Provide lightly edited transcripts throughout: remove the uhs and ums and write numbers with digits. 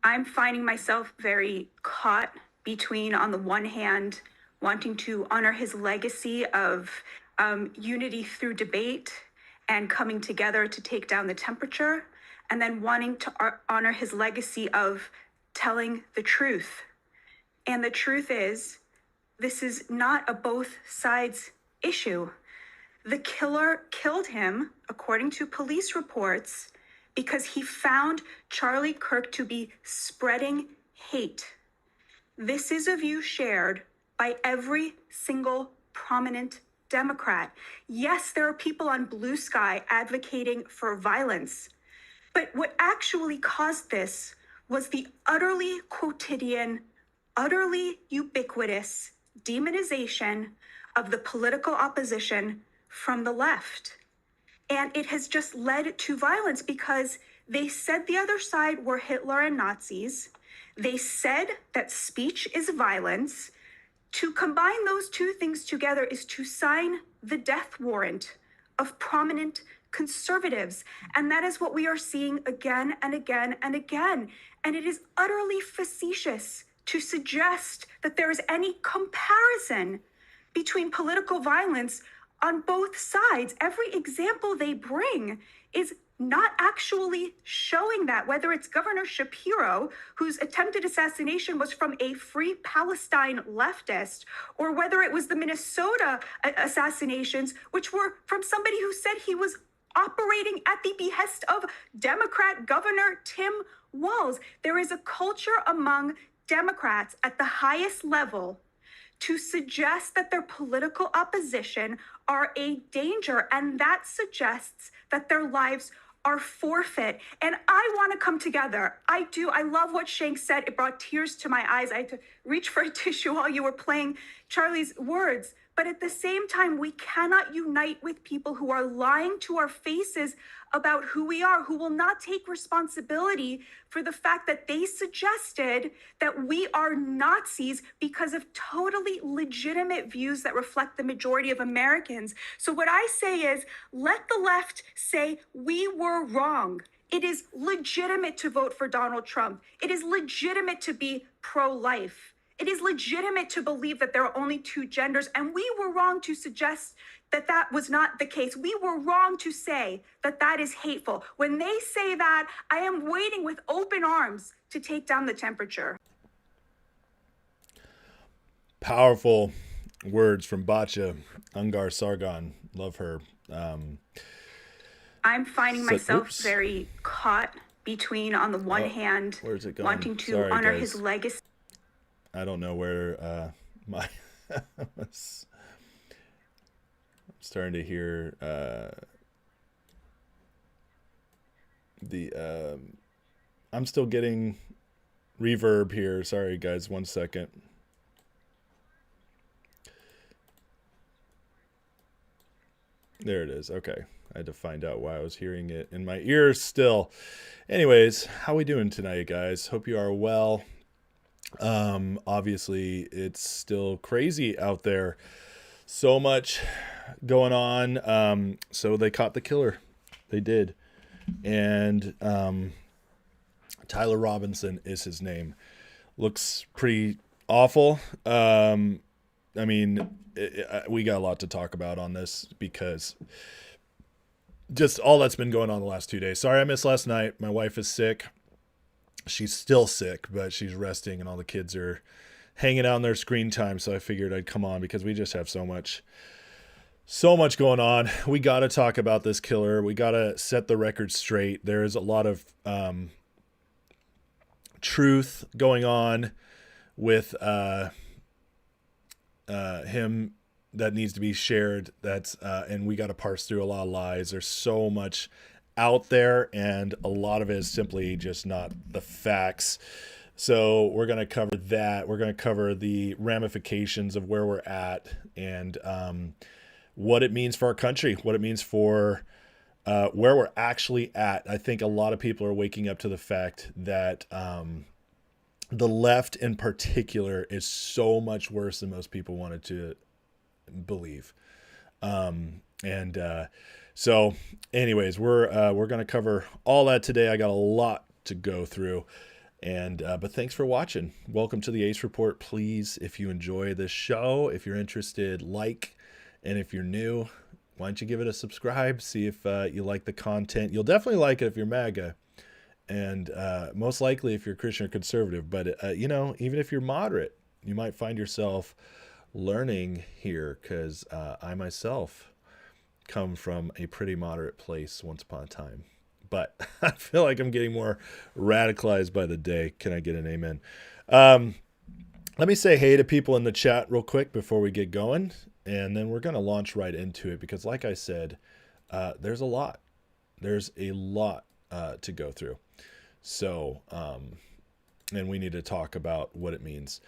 I'm finding myself very caught between, on the one hand, wanting to honor his legacy of unity through debate and coming together to take down the temperature, and then wanting to honor his legacy of telling the truth. And the truth is, this is not a both sides issue. The killer killed him, according to police reports, because he found Charlie Kirk to be spreading hate. This is a view shared by every single prominent Democrat. Yes, there are people on Blue Sky advocating for violence, but what actually caused this was the utterly quotidian, utterly ubiquitous demonization of the political opposition from the left. And it has just led to violence because they said the other side were Hitler and Nazis. They said that speech is violence. To combine those two things together is to sign the death warrant of prominent conservatives. And that is what we are seeing again and again and again. And it is utterly facetious to suggest that there is any comparison between political violence on both sides. Every example they bring is not actually showing that, whether it's Governor Shapiro, whose attempted assassination was from a Free Palestine leftist, or whether it was the Minnesota assassinations, which were from somebody who said he was operating at the behest of Democrat Governor Tim Walz. There is a culture among Democrats at the highest level to suggest that their political opposition are a danger, and that suggests that their lives are forfeit. And I want to come together. I do. I love what Shank said. It brought tears to my eyes. I had to reach for a tissue while you were playing Charlie's words. But at the same time, we cannot unite with people who are lying to our faces about who we are, who will not take responsibility for the fact that they suggested that we are Nazis because of totally legitimate views that reflect the majority of Americans. So what I say is, let the left say we were wrong. It is legitimate to vote for Donald Trump. It is legitimate to be pro-life. It is legitimate to believe that there are only two genders, and we were wrong to suggest that that was not the case. We were wrong to say that that is hateful. When they say that, I am waiting with open arms to take down the temperature. Powerful words from Batya Ungar Sargon. Love her. I'm finding myself very caught between, on the one hand, where's it going? wanting to honor his legacy. I don't know where my I'm starting to hear I'm still getting reverb here. Sorry guys, 1 second. There it is. Okay. I had to find out why I was hearing it in my ears still. Anyways, how we doing tonight, guys? Hope you are well. Obviously it's still crazy out there. So much going on. So they caught the killer. They did. And Tyler Robinson is his name. Looks pretty awful. I mean, we got a lot to talk about on this because just all that's been going on the last 2 days. Sorry I missed last night. My wife is sick. She's still sick, but she's resting and all the kids are hanging out in their screen time. So I figured I'd come on because we just have so much going on. We got to talk about this killer. We got to set the record straight. There is a lot of truth going on with him that needs to be shared. That's and we got to parse through a lot of lies. There's so much out there, and a lot of it is simply just not the facts. So we're going to cover that. We're going to cover the ramifications of where we're at and what it means for our country, what it means for where we're actually at. I think a lot of people are waking up to the fact that the left in particular is so much worse than most people wanted to believe. So anyways, we're going to cover all that today. I got a lot to go through. And but thanks for watching. Welcome to the Ace Report. Please, if you enjoy this show, if you're interested, like, and if you're new, why don't you give it a subscribe? See if you like the content. You'll definitely like it if you're MAGA, and most likely if you're Christian or conservative. But even if you're moderate, you might find yourself learning here, because I myself come from a pretty moderate place once upon a time. But I feel like I'm getting more radicalized by the day. Can I get an amen? Let me say hey to people in the chat real quick before we get going. And then we're going to launch right into it because, like I said, there's a lot. There's a lot to go through. So, and we need to talk about what it means.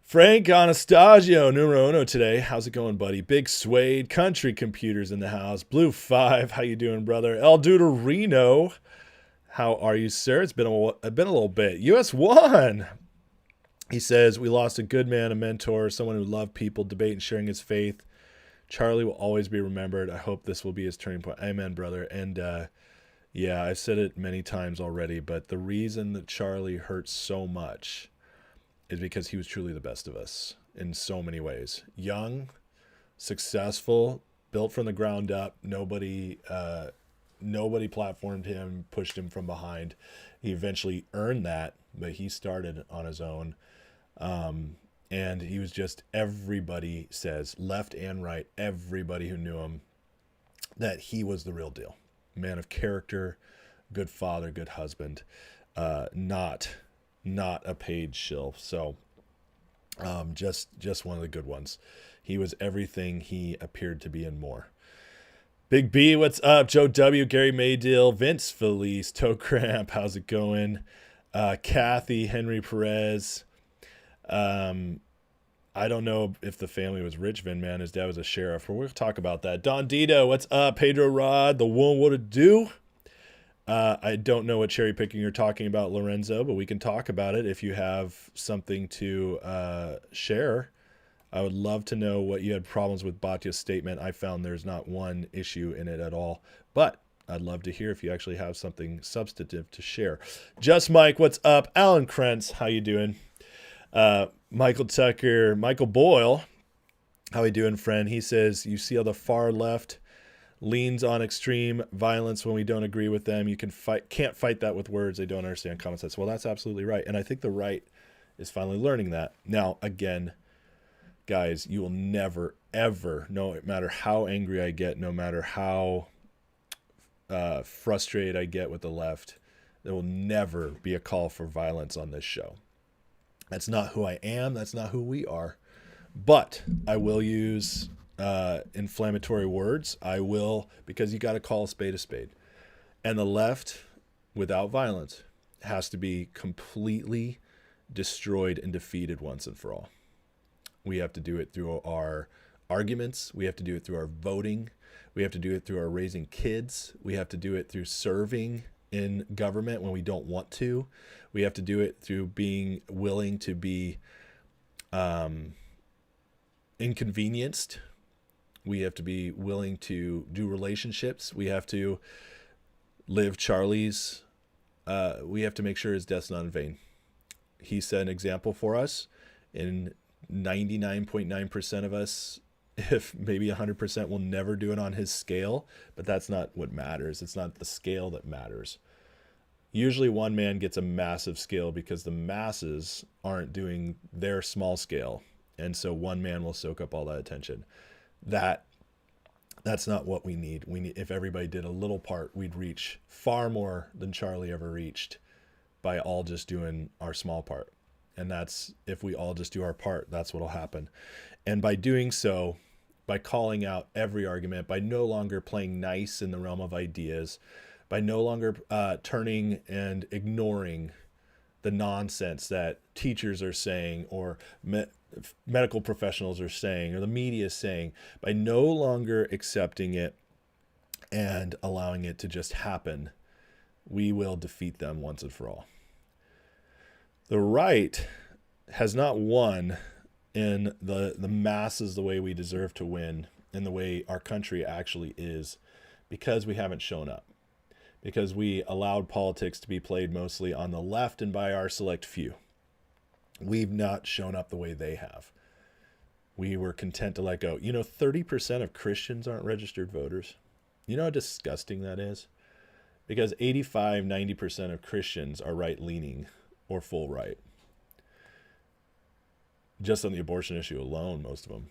Frank Anastasio, numero uno today. How's it going, buddy? Big Suede, Country Computers in the house. Blue 5, how you doing, brother? El Reno, how are you, sir? It's been a little bit. US1, he says, we lost a good man, a mentor, someone who loved people, debate, and sharing his faith. Charlie will always be remembered. I hope this will be his turning point. Amen, brother. And yeah, I've said it many times already, but the reason that Charlie hurts so much is because he was truly the best of us in so many ways. Young, successful, built from the ground up. Nobody platformed him, pushed him from behind. He eventually earned that, but he started on his own. And he was just, everybody says, left and right, everybody who knew him, that he was the real deal. Man of character, good father, good husband, not a paid shill. So just one of the good ones. He was everything he appeared to be and more. Big B, what's up? Joe W, Gary Maydill, Vince Felice, Toe Cramp, how's it going? Kathy, Henry Perez. I don't know if the family was Richmond, man. His dad was a sheriff. We'll talk about that. Don Dito, what's up? Pedro Rod, the one, what it do? I don't know what cherry picking you're talking about, Lorenzo, but we can talk about it if you have something to share. I would love to know what you had problems with Batia's statement. I found there's not one issue in it at all, but I'd love to hear if you actually have something substantive to share. Just Mike, what's up? Alan Krentz, how you doing? Michael Tucker, Michael Boyle, how you doing, friend? He says, you see how the far left leans on extreme violence when we don't agree with them. You can't fight that with words. They don't understand common sense. Well, that's absolutely right. And I think the right is finally learning that. Now, again, guys, you will never, ever, no matter how angry I get, no matter how frustrated I get with the left, there will never be a call for violence on this show. That's not who I am. That's not who we are. But I will use inflammatory words. I will, because you got to call a spade a spade. And the left, without violence, has to be completely destroyed and defeated once and for all. We have to do it through our arguments. We have to do it through our voting. We have to do it through our raising kids. We have to do it through serving in government when we don't want to. We have to do it through being willing to be inconvenienced. We have to be willing to do relationships. We have to live Charlie's. We have to make sure his death's not in vain. He set an example for us, and 99.9% of us, if maybe 100%, will never do it on his scale. But that's not what matters. It's not the scale that matters. Usually one man gets a massive scale because the masses aren't doing their small scale. And so one man will soak up all that attention. That's not what we need. If everybody did a little part, we'd reach far more than Charlie ever reached by all just doing our small part. And that's, if we all just do our part, that's what'll happen. And by doing so, by calling out every argument, by no longer playing nice in the realm of ideas, by no longer turning and ignoring the nonsense that teachers are saying or medical professionals are saying or the media is saying, by no longer accepting it and allowing it to just happen, we will defeat them once and for all. The right has not won in the masses the way we deserve to win, in the way our country actually is, because we haven't shown up. because we allowed politics to be played mostly on the left and by our select few. We've not shown up the way they have. We were content to let go. 30% of Christians aren't registered voters. You know how disgusting that is? Because 85-90% of Christians are right-leaning or full right. Just on the abortion issue alone, most of them.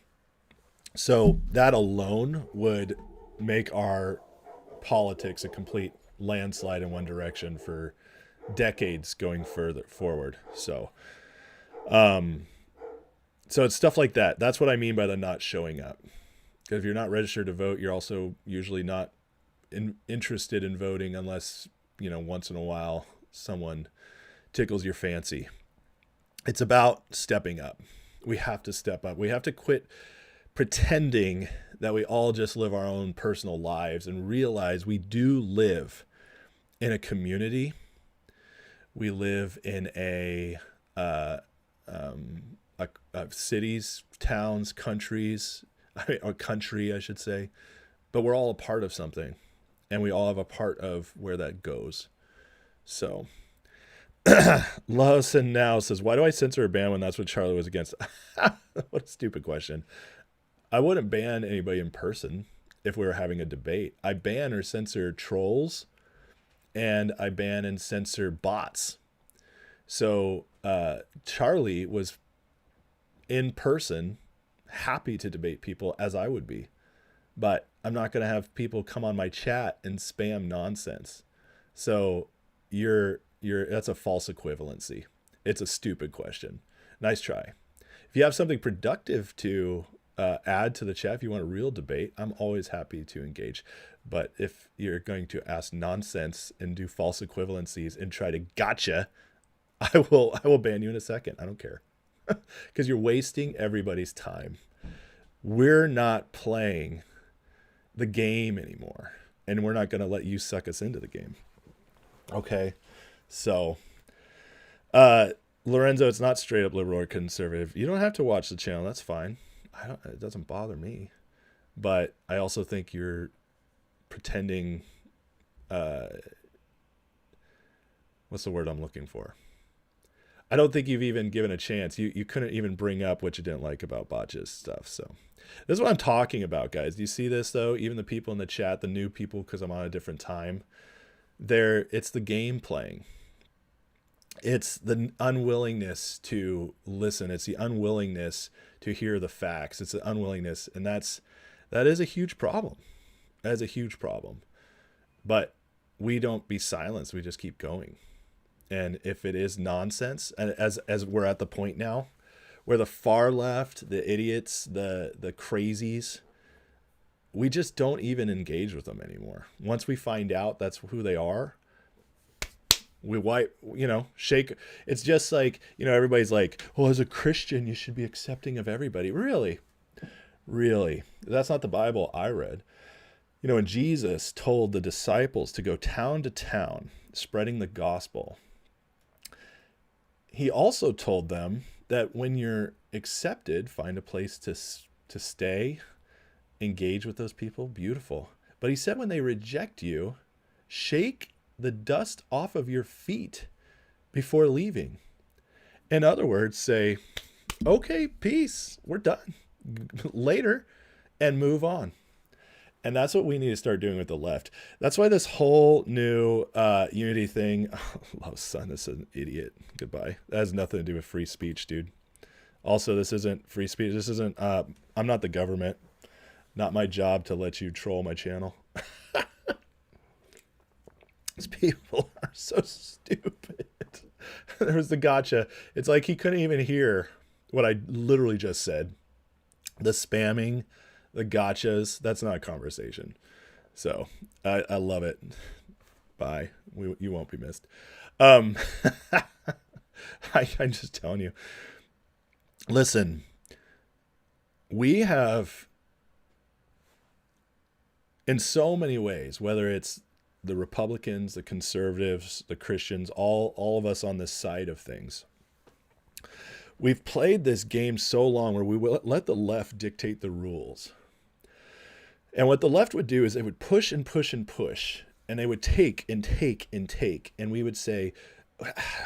So that alone would make our politics a complete landslide in one direction for decades going further forward. So it's stuff like that. That's what I mean by the not showing up. Because if you're not registered to vote, you're also usually not interested in voting unless, once in a while someone tickles your fancy. It's about stepping up. We have to step up. We have to quit pretending that we all just live our own personal lives and realize we do live in a community. We live in a cities, towns, countries, a country, I should say, but we're all a part of something, and we all have a part of where that goes. So, Lawson now says, why do I censor a ban when that's what Charlie was against? What a stupid question. I wouldn't ban anybody in person if we were having a debate. I ban or censor trolls, and I ban and censor bots. So Charlie was in person happy to debate people, as I would be. But I'm not going to have people come on my chat and spam nonsense. So that's a false equivalency. It's a stupid question. Nice try. If you have something productive to add to the chat, if you want a real debate, I'm always happy to engage. But if you're going to ask nonsense and do false equivalencies and try to gotcha, I will ban you in a second. I don't care. Because you're wasting everybody's time. We're not playing the game anymore, and we're not going to let you suck us into the game. Okay? So, Lorenzo, it's not straight up liberal or conservative. You don't have to watch the channel. That's fine. It doesn't bother me. But I also think you're pretending, what's the word I'm looking for? I don't think you've even given a chance. You couldn't even bring up what you didn't like about Botch's stuff. So this is what I'm talking about, guys. Do you see this, though? Even the people in the chat, the new people, because I'm on a different time, it's the game playing. It's the unwillingness to listen. It's the unwillingness to hear the facts. It's the unwillingness, and that is a huge problem. That is a huge problem. But we don't be silenced. We just keep going. And if it is nonsense, and as we're at the point now where the far left, the idiots, the crazies, we just don't even engage with them anymore. Once we find out that's who they are, we shake. It's just like, everybody's like, well, as a Christian, you should be accepting of everybody. Really? That's not the Bible I read. When Jesus told the disciples to go town to town, spreading the gospel, he also told them that when you're accepted, find a place to stay, engage with those people. Beautiful. But he said when they reject you, shake the dust off of your feet before leaving. In other words, say, okay, peace, we're done. Later, and move on. And that's what we need to start doing with the left. That's why this whole new unity thing, son, this is an idiot. Goodbye. That has nothing to do with free speech, dude. Also, this isn't free speech. This isn't, I'm not the government. Not my job to let you troll my channel. These people are so stupid. There was the gotcha. It's like he couldn't even hear what I literally just said. The spamming, the gotchas, that's not a conversation. So I love it. Bye. You won't be missed. I'm just telling you. Listen, we have, in so many ways, whether it's the Republicans, the conservatives, the Christians, all of us on this side of things, we've played this game so long where we will let the left dictate the rules. And what the left would do is they would push and push and push. And they would take and take and take. And we would say,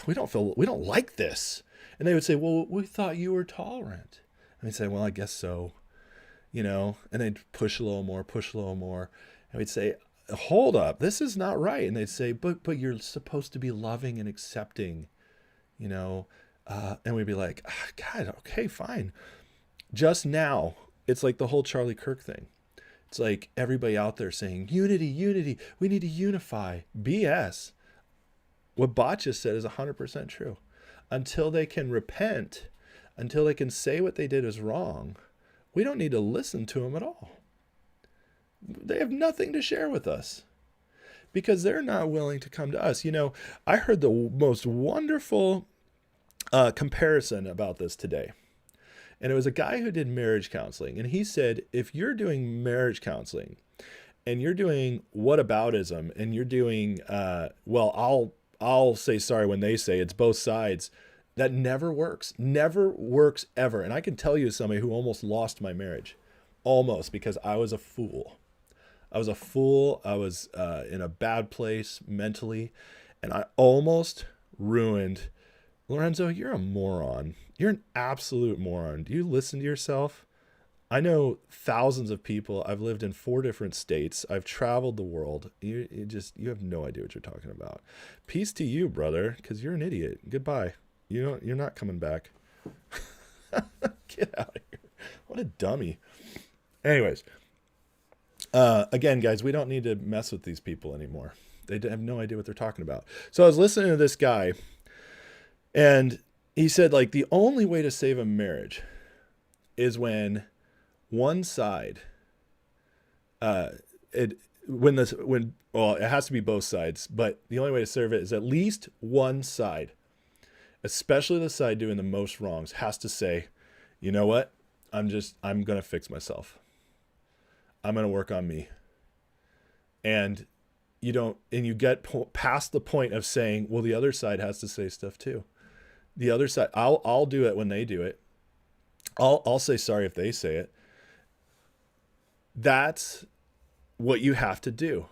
we don't like this. And they would say, well, we thought you were tolerant. And we'd say, well, I guess so, and they'd push a little more, push a little more. And we'd say, hold up, this is not right. And they'd say, but you're supposed to be loving and accepting, and we'd be like, God, okay, fine. Just now, it's like the whole Charlie Kirk thing. It's like everybody out there saying, unity, unity, we need to unify. BS. What Bot just said is 100% true. Until they can repent, until they can say what they did is wrong, we don't need to listen to them at all. They have nothing to share with us because they're not willing to come to us. I heard the most wonderful comparison about this today. And it was a guy who did marriage counseling. And he said, if you're doing marriage counseling and you're doing whataboutism and you're doing, I'll say sorry when they say it's both sides, that never works ever. And I can tell you somebody who almost lost my marriage, almost, because I was a fool. I was in a bad place mentally, and I almost ruined. Lorenzo, you're a moron. You're an absolute moron. Do you listen to yourself? I know thousands of people. I've lived in 4 different states. I've traveled the world. You have no idea what you're talking about. Peace to you, brother, because you're an idiot. Goodbye. You're not coming back. Get out of here. What a dummy. Anyways, again, guys, we don't need to mess with these people anymore. They have no idea what they're talking about. So I was listening to this guy, and he said, like, the only way to save a marriage is when one side, it has to be both sides, but the only way to serve it is at least one side, especially the side doing the most wrongs, has to say, you know what? I'm going to fix myself. I'm going to work on me. And you get past the point of saying, well, the other side has to say stuff too. The other side, I'll do it when they do it. I'll say sorry if they say it. That's what you have to do.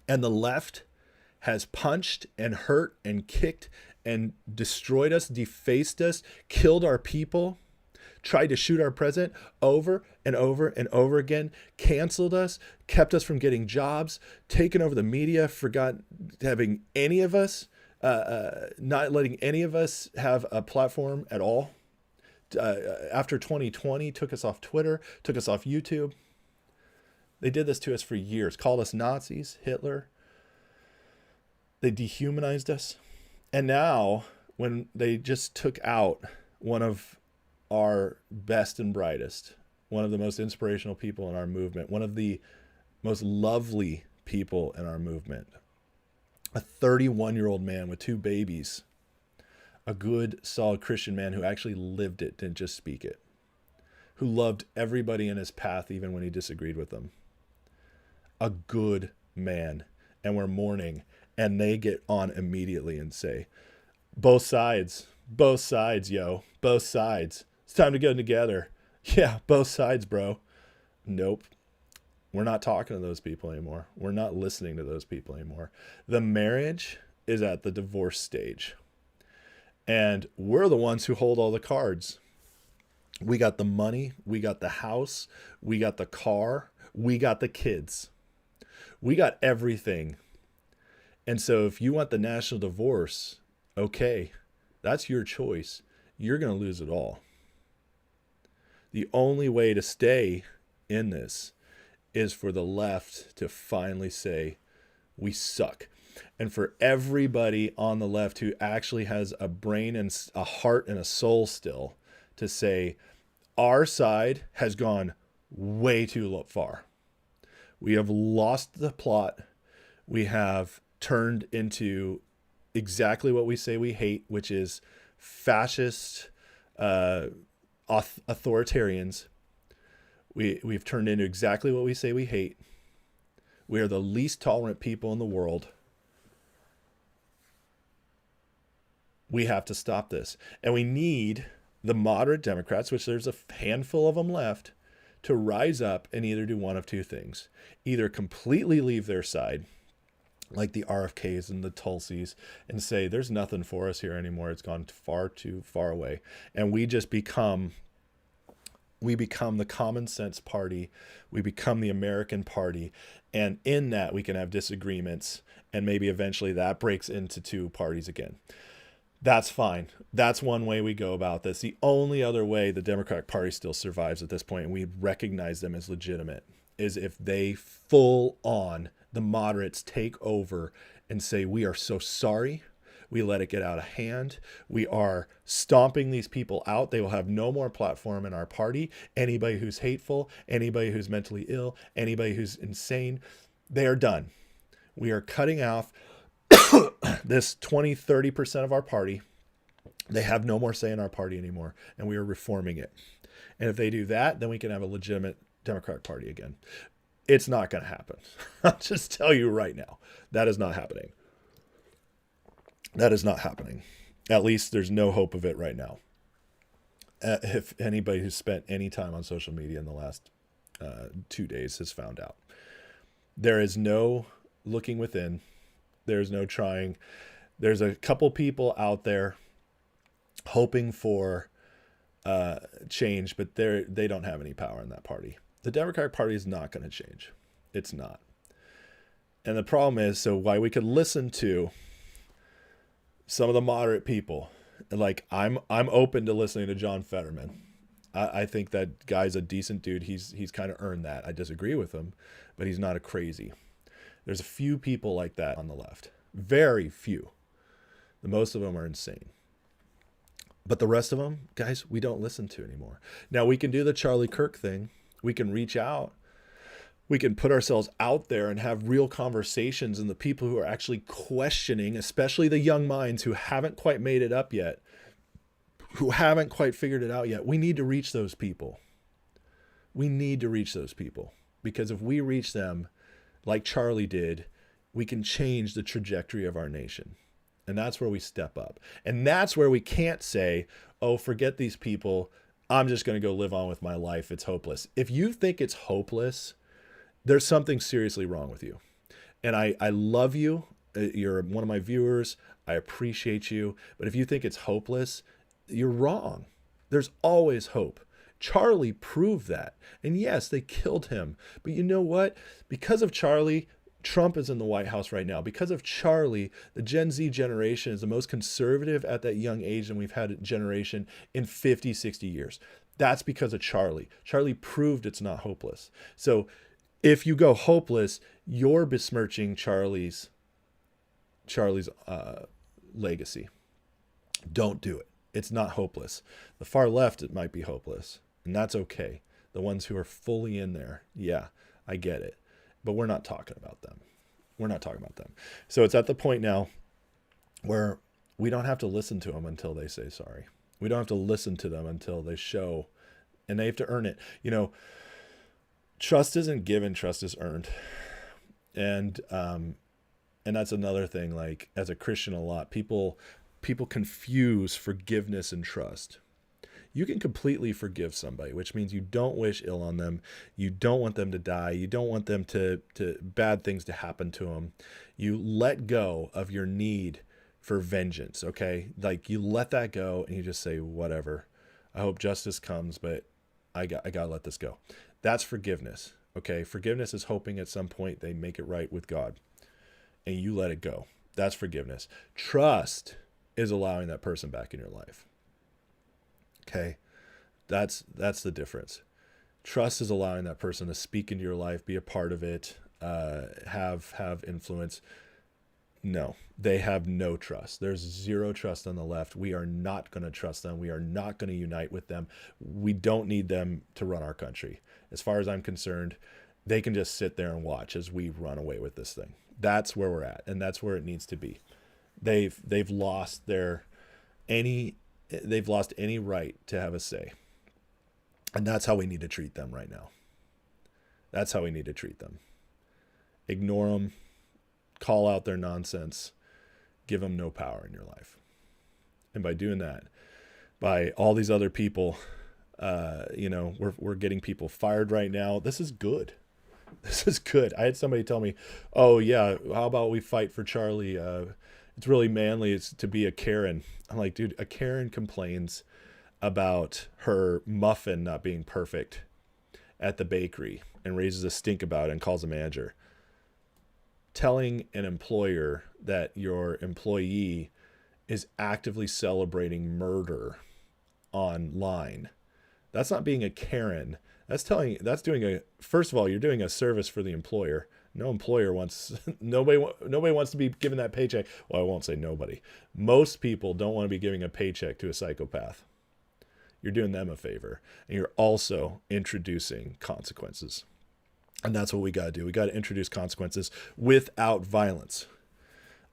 And the left has punched and hurt and kicked and destroyed us, defaced us, killed our people, tried to shoot our president over and over and over again, canceled us, kept us from getting jobs, taken over the media, forgot having any of us, not letting any of us have a platform at all. After 2020, took us off Twitter, took us off YouTube. They did this to us for years, called us Nazis, Hitler. They dehumanized us. And now, when they just took out one of our best and brightest, one of the most inspirational people in our movement, one of the most lovely people in our movement, a 31-year-old man with 2 babies, a good, solid Christian man who actually lived it, didn't just speak it, who loved everybody in his path even when he disagreed with them. A good man. And we're mourning. And they get on immediately and say, both sides, yo, both sides. It's time to go together. Yeah, both sides, bro. Nope. We're not talking to those people anymore. We're not listening to those people anymore. The marriage is at the divorce stage. And we're the ones who hold all the cards. We got the money. We got the house. We got the car. We got the kids. We got everything. And so if you want the national divorce, okay, that's your choice. You're going to lose it all. The only way to stay in this is for the left to finally say, we suck. And for everybody on the left who actually has a brain and a heart and a soul still to say, our side has gone way too far. We have lost the plot. We have turned into exactly what we say we hate, which is fascist authoritarians. We've turned into exactly what we say we hate. We are the least tolerant people in the world. We have to stop this. And we need the moderate Democrats, which there's a handful of them left, to rise up and either do one of two things: either completely leave their side, like the RFKs and the Tulsis, and say there's nothing for us here anymore, it's gone far too far away, and we become the common sense party, we become the American party, and in that we can have disagreements, and maybe eventually that breaks into two parties again. That's fine. That's one way we go about this. The only other way the Democratic Party still survives at this point, and we recognize them as legitimate, is if they full on, the moderates take over and say, we are so sorry. We let it get out of hand. We are stomping these people out. They will have no more platform in our party. Anybody who's hateful, anybody who's mentally ill, anybody who's insane, they are done. We are cutting off this 20-30% of our party. They have no more say in our party anymore, and we are reforming it. And if they do that, then we can have a legitimate Democratic Party again. It's not going to happen. I'll just tell you right now, that is not happening. That is not happening. At least there's no hope of it right now. If anybody who's spent any time on social media in the last 2 days has found out, there is no looking within. There's no trying. There's a couple people out there hoping for change, but they don't have any power in that party. The Democratic Party is not going to change. It's not. And the problem is, so why we could listen to some of the moderate people, like I'm open to listening to John Fetterman. I think that guy's a decent dude. He's kind of earned that. I disagree with him, but he's not a crazy. There's a few people like that on the left. Very few. The most of them are insane. But the rest of them, guys, we don't listen to anymore. Now, we can do the Charlie Kirk thing. We can reach out. We can put ourselves out there and have real conversations. And the people who are actually questioning, especially the young minds who haven't quite made it up yet, who haven't quite figured it out yet, we need to reach those people. We need to reach those people. Because if we reach them, like Charlie did, we can change the trajectory of our nation. And that's where we step up. And that's where we can't say, oh, forget these people. I'm just going to go live on with my life. It's hopeless. If you think it's hopeless, there's something seriously wrong with you. And I love you. You're one of my viewers. I appreciate you. But if you think it's hopeless, you're wrong. There's always hope. Charlie proved that. And yes, they killed him. But you know what? Because of Charlie, Trump is in the White House right now. Because of Charlie, the Gen Z generation is the most conservative at that young age than we've had a generation in 50, 60 years. That's because of Charlie. Charlie proved it's not hopeless. So if you go hopeless, you're besmirching Charlie's legacy. Don't do it. It's not hopeless. The far left, it might be hopeless, and that's okay. The ones who are fully in there, yeah, I get it. But we're not talking about them. We're not talking about them. So it's at the point now where we don't have to listen to them until they say sorry. We don't have to listen to them until they show, and they have to earn it. You know, trust isn't given, trust is earned. And that's another thing, like as a Christian, a lot people confuse forgiveness and trust. You can completely forgive somebody, which means you don't wish ill on them. You don't want them to die. You don't want them to bad things to happen to them. You let go of your need for vengeance, okay? Like you let that go and you just say, whatever. I hope justice comes, but I got to let this go. That's forgiveness, okay? Forgiveness is hoping at some point they make it right with God and you let it go. That's forgiveness. Trust is allowing that person back in your life. Okay, that's the difference. Trust is allowing that person to speak into your life, be a part of it, have influence. No, they have no trust. There's zero trust on the left. We are not going to trust them. We are not going to unite with them. We don't need them to run our country. As far as I'm concerned, they can just sit there and watch as we run away with this thing. That's where we're at, and that's where it needs to be. They've lost any right to have a say. And that's how we need to treat them right now. That's how we need to treat them. Ignore them, call out their nonsense, give them no power in your life. And by doing that, by all these other people We're getting people fired right now. This is good. This is good. I had somebody tell me, "Oh yeah, how about we fight for Charlie? It's really manly. It's to be a Karen." I'm like, dude, a Karen complains about her muffin not being perfect at the bakery and raises a stink about it and calls the manager. Telling an employer that your employee is actively celebrating murder online, that's not being a Karen. That's doing a, first of all, you're doing a service for the employer. No employer wants, nobody wants to be given that paycheck. Well, I won't say nobody. Most people don't want to be giving a paycheck to a psychopath. You're doing them a favor, and you're also introducing consequences. And that's what we got to do. We got to introduce consequences without violence.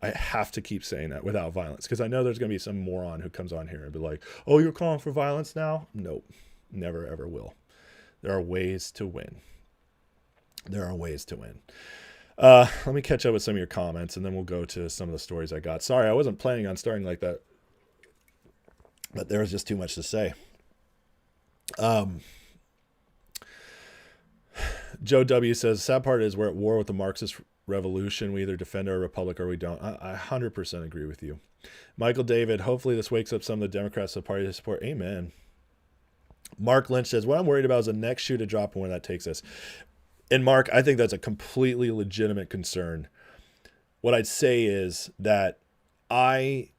I have to keep saying that, without violence, because I know there's going to be some moron who comes on here and be like, "Oh, you're calling for violence now?" Nope, never ever will. There are ways to win. There are ways to win. Let me catch up with some of your comments, and then we'll go to some of the stories I got. Sorry, I wasn't planning on starting like that, but there was just too much to say. Joe W. says, sad part is we're at war with the Marxist revolution. We either defend our republic or we don't. I 100% agree with you. Michael David, hopefully this wakes up some of the Democrats to the party to support. Amen. Mark Lynch says, what I'm worried about is the next shoe to drop and where that takes us. And Mark, I think that's a completely legitimate concern. What I'd say is that I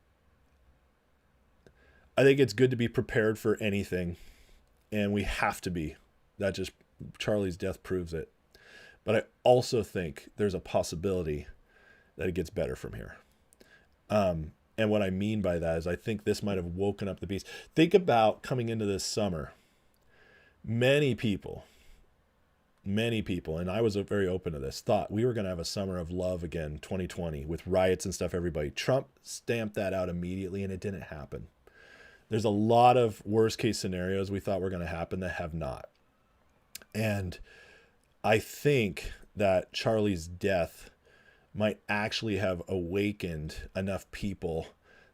think it's good to be prepared for anything, and we have to be. That just, Charlie's death proves it. But I also think there's a possibility that it gets better from here. And what I mean by that is I think this might have woken up the beast. Think about coming into this summer. Many people, and I was very open to this, thought we were going to have a summer of love again, 2020, with riots and stuff, everybody. Trump stamped that out immediately, and it didn't happen. There's a lot of worst case scenarios we thought were going to happen that have not. And I think that Charlie's death might actually have awakened enough people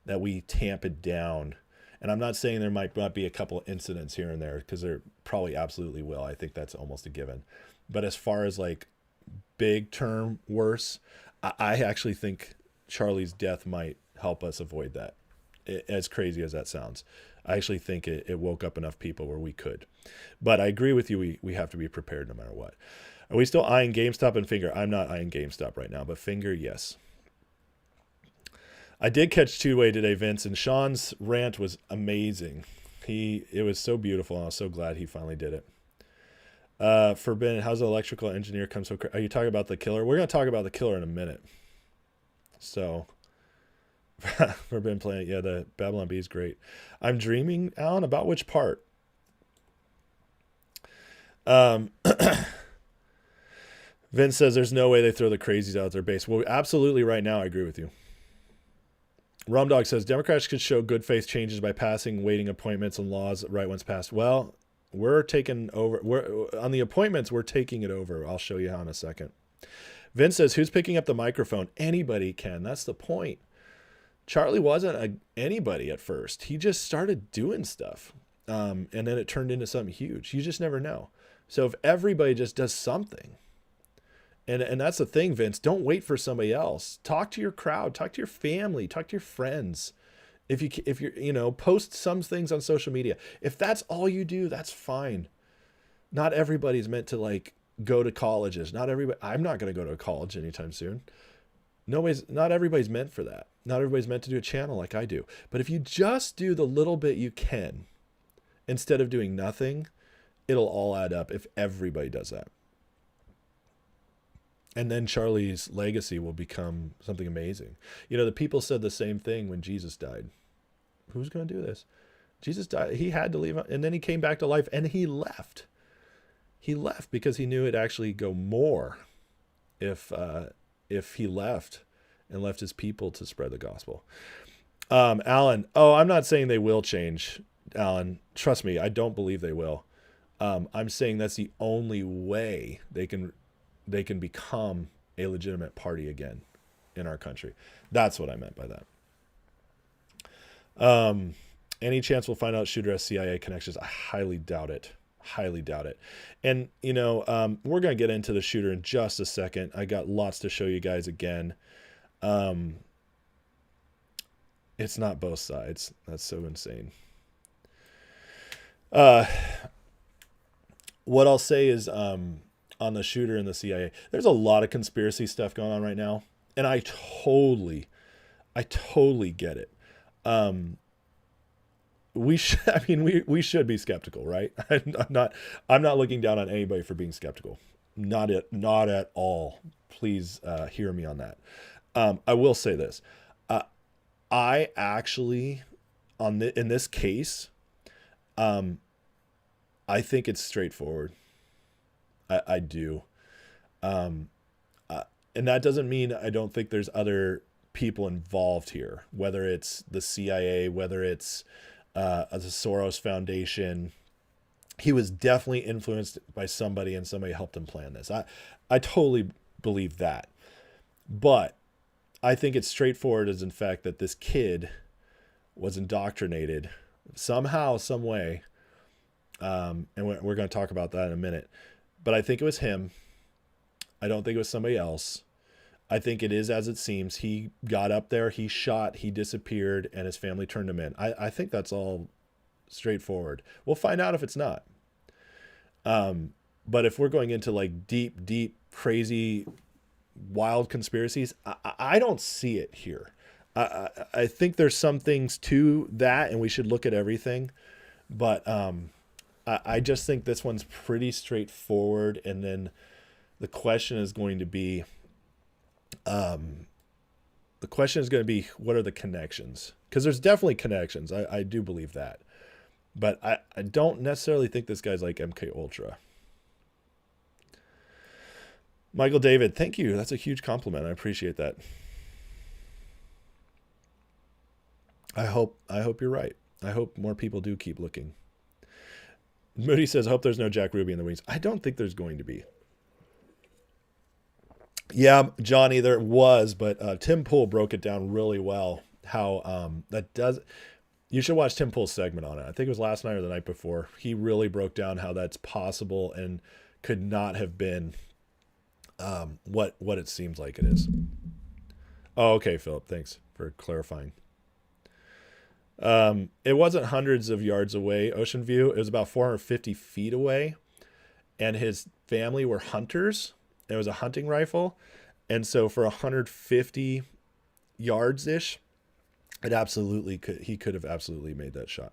that we tamp it down. And I'm not saying there might not be a couple of incidents here and there, because there probably absolutely will. I think that's almost a given. But as far as like big term worse, I actually think Charlie's death might help us avoid that. As crazy as that sounds, I actually think it woke up enough people where we could. But I agree with you. We have to be prepared no matter what. Are we still eyeing GameStop and Finger? I'm not eyeing GameStop right now, but Finger, yes. I did catch two-way today, Vince, and Sean's rant was amazing. It was so beautiful, and I was so glad he finally did it. Forbidden, how's the electrical engineer come so... Are you talking about the killer? We're going to talk about the killer in a minute. So, Forbidden Planet, yeah, the Babylon Bee is great. I'm dreaming, Alan, about which part? Vince says there's no way they throw the crazies out their base. Well, absolutely right now, I agree with you. Rumdog says Democrats could show good faith changes by passing waiting appointments and laws right once passed. Well, we're taking over. We're on the appointments. We're taking it over. I'll show you how in a second. Vince says, who's picking up the microphone? Anybody can. That's the point. Charlie wasn't anybody at first. He just started doing stuff. And then it turned into something huge. You just never know. So if everybody just does something, and that's the thing, Vince, don't wait for somebody else. Talk to your crowd, talk to your family, talk to your friends. If you're, post some things on social media. If that's all you do, that's fine. Not everybody's meant to go to colleges. I'm not going to go to a college anytime soon. Not everybody's meant for that. Not everybody's meant to do a channel like I do. But if you just do the little bit you can, instead of doing nothing, it'll all add up if everybody does that. And then Charlie's legacy will become something amazing. The people said the same thing when Jesus died. Who's going to do this? Jesus died. He had to leave, and then he came back to life, and he left. He left because he knew it'd actually go more if he left and left his people to spread the gospel. Alan, I'm not saying they will change, Alan. Trust me, I don't believe they will. I'm saying that's the only way they can become a legitimate party again in our country. That's what I meant by that. Any chance we'll find out shooter has CIA connections? I highly doubt it. Highly doubt it. And, you know, we're going to get into the shooter in just a second. I got lots to show you guys again. It's not both sides. That's so insane. What I'll say is, on the shooter and the CIA, there's a lot of conspiracy stuff going on right now. And I totally get it. We should be skeptical, right? I'm not looking down on anybody for being skeptical. Not at all. Please hear me on that. I will say this. I actually, in this case, I think it's straightforward. I do. And that doesn't mean I don't think there's other people involved here, whether it's the CIA, whether it's the Soros Foundation. He was definitely influenced by somebody, and somebody helped him plan this. I totally believe that. But I think it's straightforward as in fact that this kid was indoctrinated somehow, some way. And we're going to talk about that in a minute. But I think it was him. I don't think it was somebody else. I think it is as it seems. He got up there, he shot, he disappeared, and his family turned him in. I think that's all straightforward. We'll find out if it's not. But if we're going into like deep, crazy, wild conspiracies, I don't see it here. I think there's some things to that, and we should look at everything. But I just think this one's pretty straightforward. And then the question is going to be, what are the connections? Because there's definitely connections. I do believe that. But I don't necessarily think this guy's like MK Ultra. Michael David, thank you. That's a huge compliment. I appreciate that. I hope you're right. I hope more people do keep looking. Moody says, I hope there's no Jack Ruby in the wings. I don't think there's going to be. Yeah, Johnny, there was, but Tim Pool broke it down really well. How that does. You should watch Tim Pool's segment on it. I think it was last night or the night before. He really broke down how that's possible and could not have been what it seems like it is. Oh, okay, Philip. Thanks for clarifying. It wasn't hundreds of yards away, Ocean View. It was about 450 feet away, and his family were hunters. It was a hunting rifle, and so for 150 yards ish, he could have absolutely made that shot,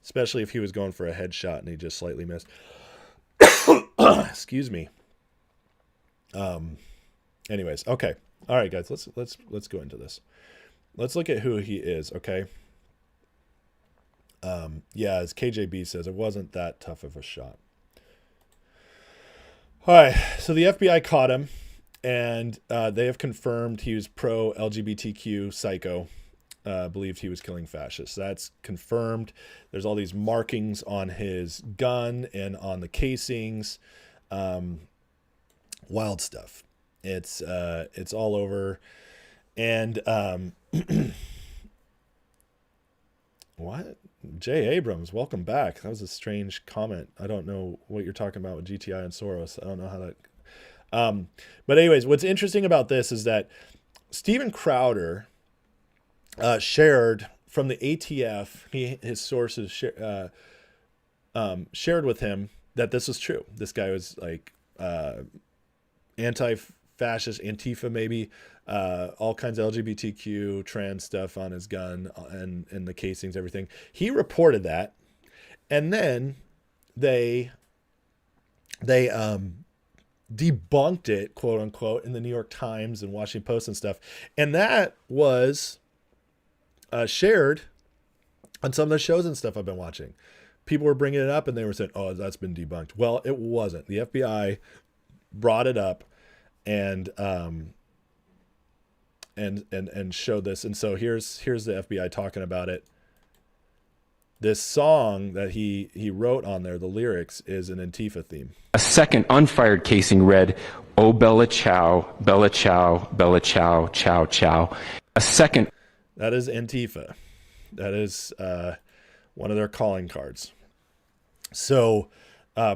especially if he was going for a headshot and he just slightly missed. Excuse me. Anyways, okay, all right, guys, let's go into this. Let's look at who he is, okay? Yeah, as KJB says, it wasn't that tough of a shot. All right, so the FBI caught him, and they have confirmed he was pro-LGBTQ psycho, believed he was killing fascists. That's confirmed. There's all these markings on his gun and on the casings. Wild stuff. It's all over. And what? Jay Abrams, welcome back. That was a strange comment. I don't know what you're talking about with GTI and Soros. I don't know how that. But anyways, what's interesting about this is that Steven Crowder shared from the ATF. His sources shared with him that this was true. This guy was like anti-fascist, Antifa maybe. All kinds of LGBTQ trans stuff on his gun and the casings, everything. He reported that, and then they debunked it, quote unquote, in the New York Times and Washington Post and stuff. And that was shared on some of the shows and stuff I've been watching. People were bringing it up and they were saying, "Oh, that's been debunked." Well, it wasn't. The FBI brought it up and showed this. And so here's the FBI talking about it. This song that he wrote on there, the lyrics, is an Antifa theme. A second unfired casing read, "Oh, Bella Chow, Bella Chow, Bella Chow, Chow, Chow." A second. That is Antifa. That is one of their calling cards. So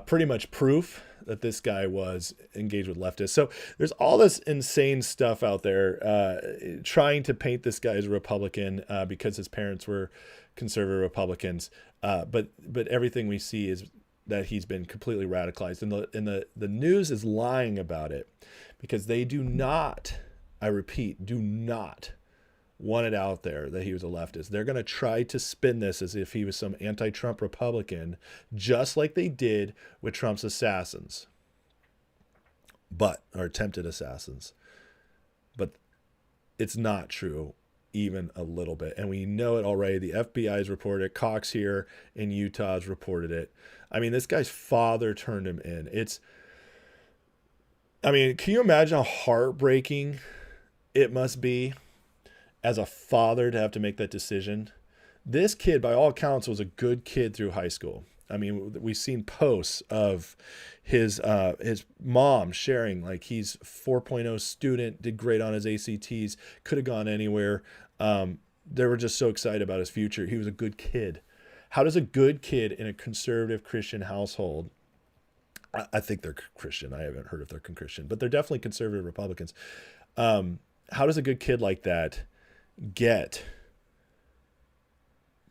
pretty much proof that this guy was engaged with leftists. So there's all this insane stuff out there trying to paint this guy as a Republican because his parents were conservative Republicans. But everything we see is that he's been completely radicalized. And the news is lying about it because they do not, I repeat, do not want it out there that he was a leftist. They're going to try to spin this as if he was some anti-Trump Republican, just like they did with Trump's assassins, or attempted assassins. But it's not true even a little bit. And we know it already. The FBI's reported it. Cox here in Utah has reported it. I mean, this guy's father turned him in. Can you imagine how heartbreaking it must be as a father to have to make that decision? This kid, by all accounts, was a good kid through high school. I mean, we've seen posts of his mom sharing, like, he's 4.0 student, did great on his ACTs, could have gone anywhere. They were just so excited about his future. He was a good kid. How does a good kid in a conservative Christian household, I think they're Christian, I haven't heard if they're Christian, but they're definitely conservative Republicans. How does a good kid like that get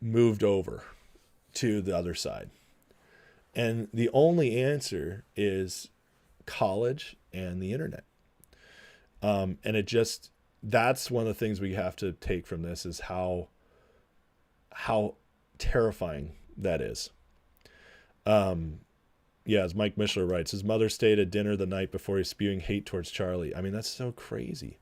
moved over to the other side? And the only answer is college and the internet. And that's one of the things we have to take from this, is how terrifying that is. As Mike Mishler writes, his mother stayed at dinner the night before he's spewing hate towards Charlie. I mean, that's so crazy.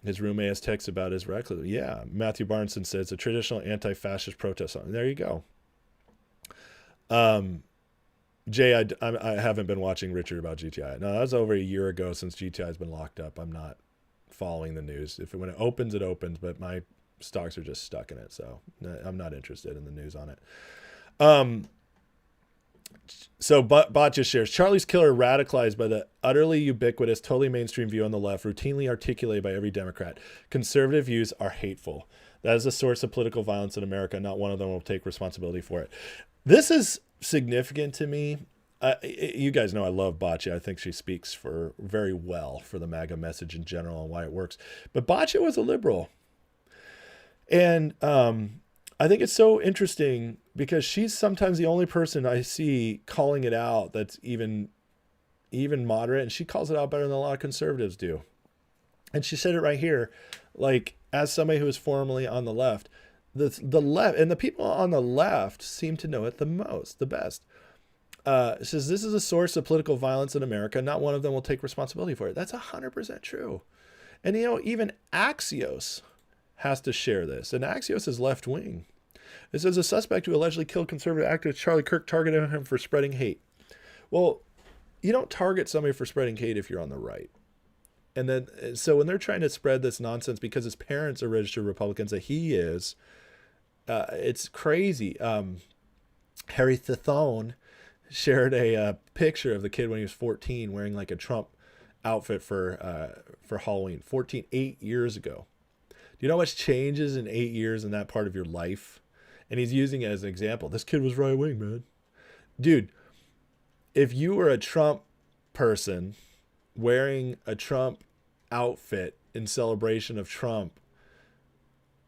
His roommate has texts about his reckless. Yeah, Matthew Barneson says a traditional anti-fascist protest song. There you go. Jay, I haven't been watching Richard about GTI. No, that was over a year ago since GTI has been locked up. I'm not following the news. When it opens, it opens, but my stocks are just stuck in it, so I'm not interested in the news on it. So Bot just shares, Charlie's killer radicalized by the utterly ubiquitous, totally mainstream view on the left, routinely articulated by every Democrat. Conservative views are hateful. That is the source of political violence in America. Not one of them will take responsibility for it. This is significant to me. You guys know I love Boccia. I think she speaks very well for the MAGA message in general and why it works. But Boccia was a liberal. And I think it's so interesting because she's sometimes the only person I see calling it out that's even moderate. And she calls it out better than a lot of conservatives do. And she said it right here, like, as somebody who is formerly on the left, the left and the people on the left seem to know it the best. It says this is a source of political violence in America. Not one of them will take responsibility for it. That's 100% true. And even Axios has to share this. And Axios is left wing. It says a suspect who allegedly killed conservative activist Charlie Kirk targeted him for spreading hate. Well, you don't target somebody for spreading hate if you're on the right. And then, so when they're trying to spread this nonsense because his parents are registered Republicans, that he is, it's crazy. Harry Thithone shared a picture of the kid when he was 14 wearing like a Trump outfit for Halloween. 8 years ago. Do you know how much changes in 8 years in that part of your life? And he's using it as an example. This kid was right wing, man. Dude, if you were a Trump person wearing a Trump outfit in celebration of Trump,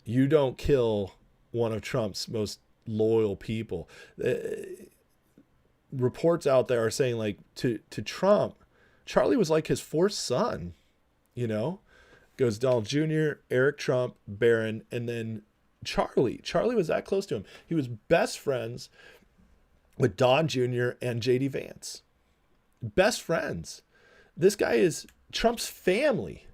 you don't kill one of Trump's most loyal people. Reports out there are saying, like, to Trump, Charlie was like his fourth son, goes Donald Jr., Eric Trump, Barron, and then Charlie. Charlie was that close to him. He was best friends with Don Jr. and J.D. Vance. Best friends. This guy is Trump's family.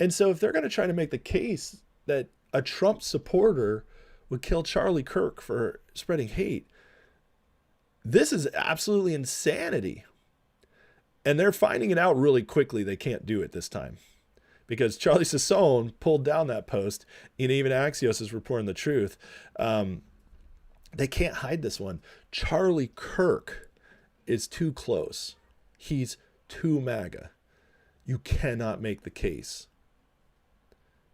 And so if they're going to try to make the case that a Trump supporter would kill Charlie Kirk for spreading hate, this is absolutely insanity. And they're finding it out really quickly. They can't do it this time because Charlie Sassone pulled down that post, and even Axios is reporting the truth. They can't hide this one. Charlie Kirk is too close. He's too MAGA. You cannot make the case.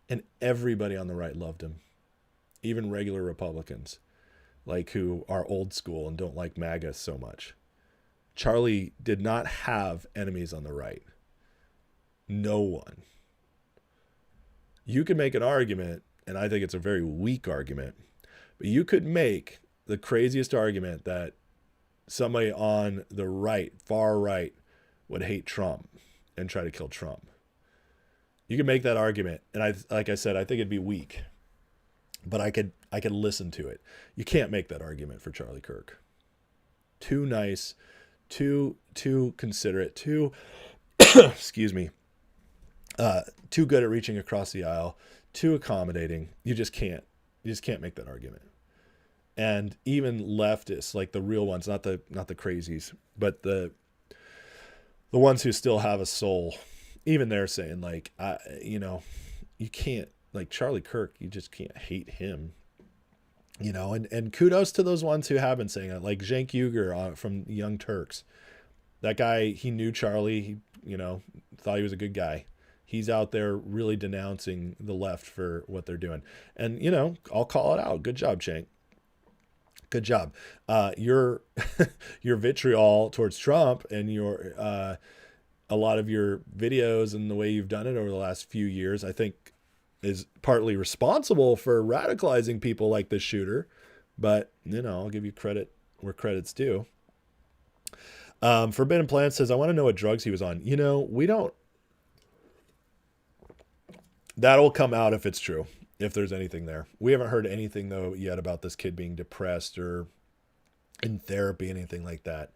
And everybody on the right loved him. even regular Republicans, like who are old school and don't like MAGA so much. Charlie did not have enemies on the right. No one. You could make an argument, and I think it's a very weak argument, but you could make the craziest argument that somebody on the right, far right, would hate Trump and try to kill Trump. You can make that argument, and like I said, I think it'd be weak, but I could listen to it. You can't make that argument for Charlie Kirk. Too nice, too considerate, too excuse me, too good at reaching across the aisle, too accommodating. You just can't make that argument. And even leftists, like the real ones, not the crazies, but the ones who still have a soul, even they're saying like, you can't, like Charlie Kirk, you just can't hate him, and kudos to those ones who have been saying it, like Cenk Uygur from Young Turks. That guy, he knew Charlie, he, thought he was a good guy. He's out there really denouncing the left for what they're doing. And, I'll call it out. Good job, Cenk. Good job. Your vitriol towards Trump and a lot of your videos and the way you've done it over the last few years, I think is partly responsible for radicalizing people like this shooter. But, I'll give you credit where credit's due. Forbidden Plant says, I want to know what drugs he was on. We don't. That'll come out if it's true, if there's anything there. We haven't heard anything, though, yet about this kid being depressed or in therapy, anything like that.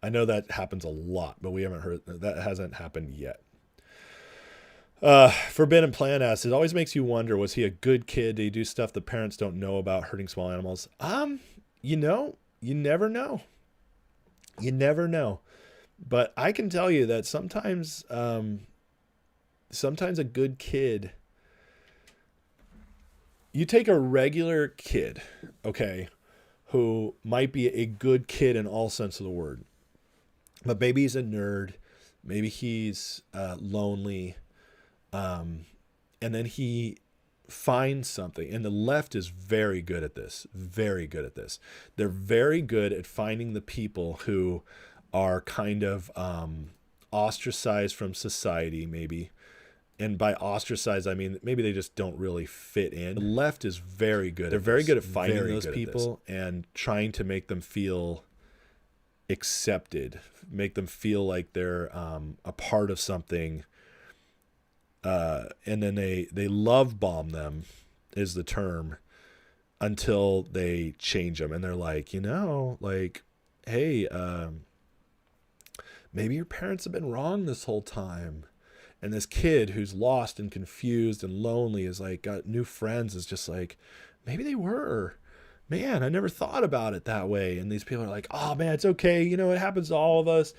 I know that happens a lot, but we haven't heard, that hasn't happened yet. Forbidden Plant asks, it always makes you wonder, was he a good kid? Did he do stuff the parents don't know about hurting small animals? You never know. You never know. But I can tell you that sometimes a good kid, you take a regular kid, okay, who might be a good kid in all sense of the word, but maybe he's a nerd, maybe he's lonely, and then he finds something. And the left is very good at this, very good at this. They're very good at finding the people who are kind of ostracized from society, maybe. And by ostracized, I mean, maybe they just don't really fit in. The left is very good. They're very good at finding those people and trying to make them feel accepted, make them feel like they're a part of something. And then they love bomb them is the term until they change them. And they're like, hey, maybe your parents have been wrong this whole time. And this kid who's lost and confused and lonely is like, got new friends, is just like, maybe they were. Man, I never thought about it that way. And these people are like, oh man, it's okay. It happens to all of us.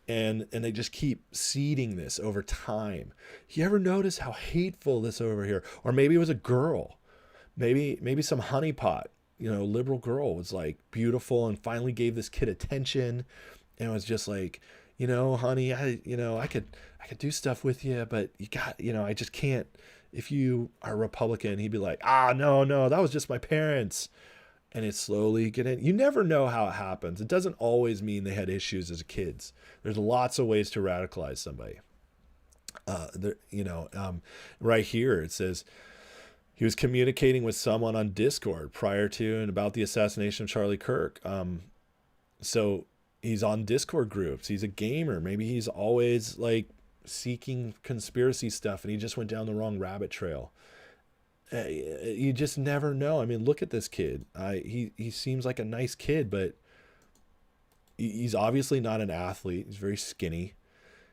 And they just keep seeding this over time. You ever notice how hateful this over here? Or maybe it was a girl. Maybe some honeypot, liberal girl was like beautiful and finally gave this kid attention. And it was just like, honey, I could do stuff with you, but you got, I just can't. If you are Republican, he'd be like, no, that was just my parents. And it's slowly getting, you never know how it happens. It doesn't always mean they had issues as kids. There's lots of ways to radicalize somebody. Right here, it says he was communicating with someone on Discord prior to and about the assassination of Charlie Kirk. So he's on Discord groups. He's a gamer. Maybe he's always like seeking conspiracy stuff and he just went down the wrong rabbit trail. You just never know. I mean, look at this kid. He seems like a nice kid, but he's obviously not an athlete. He's very skinny.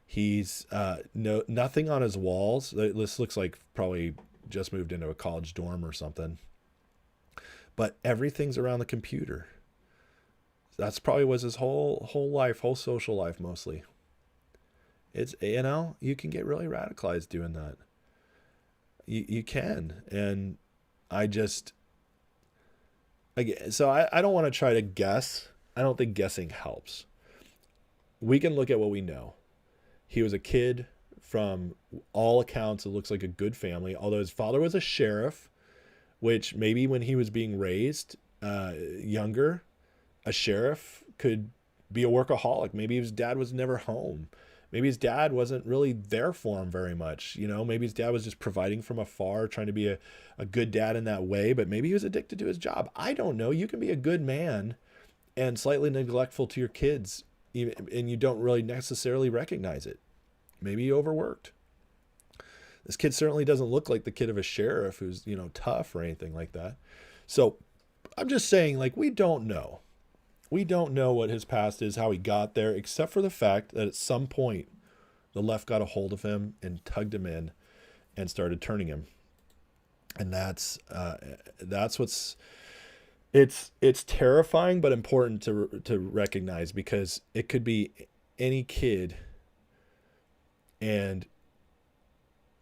He's nothing on his walls. This looks like probably just moved into a college dorm or something. But everything's around the computer. That's probably was his whole life, whole social life mostly. It's, you can get really radicalized doing that. You can. And I don't want to try to guess. I don't think guessing helps. We can look at what we know. He was a kid, from all accounts, it looks like a good family, although his father was a sheriff, which maybe when he was being raised younger, a sheriff could be a workaholic. Maybe his dad was never home. Maybe his dad wasn't really there for him very much. Maybe his dad was just providing from afar, trying to be a good dad in that way, but maybe he was addicted to his job. I don't know. You can be a good man and slightly neglectful to your kids, and you don't really necessarily recognize it. Maybe you overworked. This kid certainly doesn't look like the kid of a sheriff who's, tough or anything like that. So I'm just saying, we don't know. We don't know what his past is, how he got there, except for the fact that at some point the left got a hold of him and tugged him in and started turning him. And that's what's it's terrifying but important to recognize, because it could be any kid. And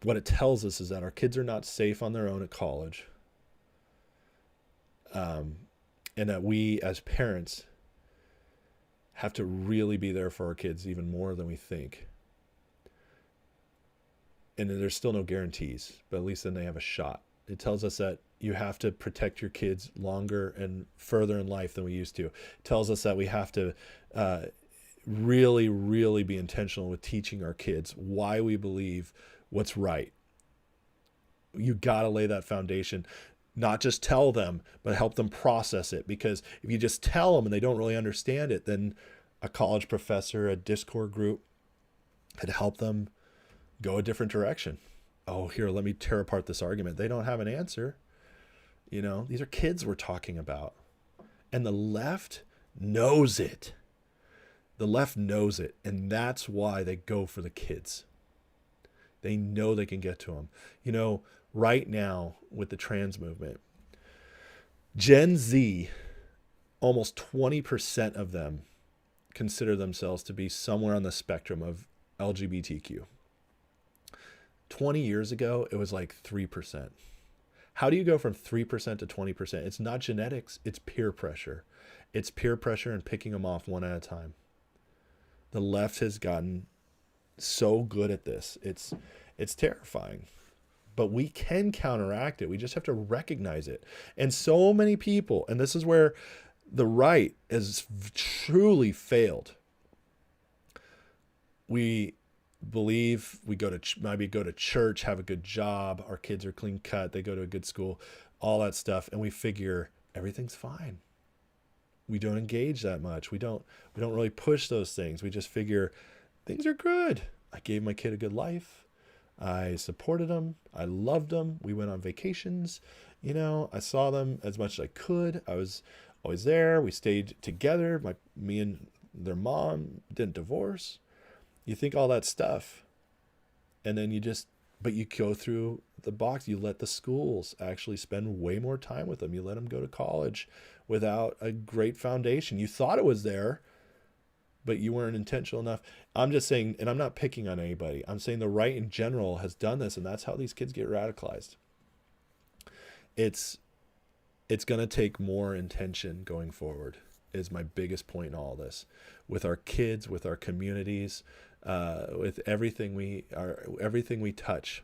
what it tells us is that our kids are not safe on their own at college. And that we as parents have to really be there for our kids even more than we think. And there's still no guarantees, but at least then they have a shot. It tells us that you have to protect your kids longer and further in life than we used to. It tells us that we have to really, really be intentional with teaching our kids why we believe what's right. You got to lay that foundation. Not just tell them, but help them process it. Because if you just tell them and they don't really understand it, then a college professor, a discourse group could help them go a different direction. Oh, here, let me tear apart this argument. They don't have an answer. These are kids we're talking about. And the left knows it. The left knows it. And that's why they go for the kids. They know they can get to them. Right now with the trans movement, Gen Z, almost 20% of them consider themselves to be somewhere on the spectrum of LGBTQ. 20 years ago, it was like 3%. How do you go from 3% to 20%? It's not genetics, it's peer pressure. It's peer pressure and picking them off one at a time. The left has gotten so good at this. It's terrifying. But we can counteract it. We just have to recognize it. And so many people, and this is where the right has truly failed. We believe we maybe go to church, have a good job, our kids are clean cut, they go to a good school, all that stuff, and we figure everything's fine. We don't engage that much. We don't really push those things. We just figure things are good. I gave my kid a good life. I supported them. I loved them. We went on vacations. I saw them as much as I could. I was always there. We stayed together. Me and their mom didn't divorce. You think all that stuff. And then you go through the box. You let the schools actually spend way more time with them. You let them go to college without a great foundation. You thought it was there, but you weren't intentional enough. I'm just saying, and I'm not picking on anybody. I'm saying the right in general has done this, and that's how these kids get radicalized. It's going to take more intention going forward, is my biggest point in all this. With our kids, with our communities, with everything we touch.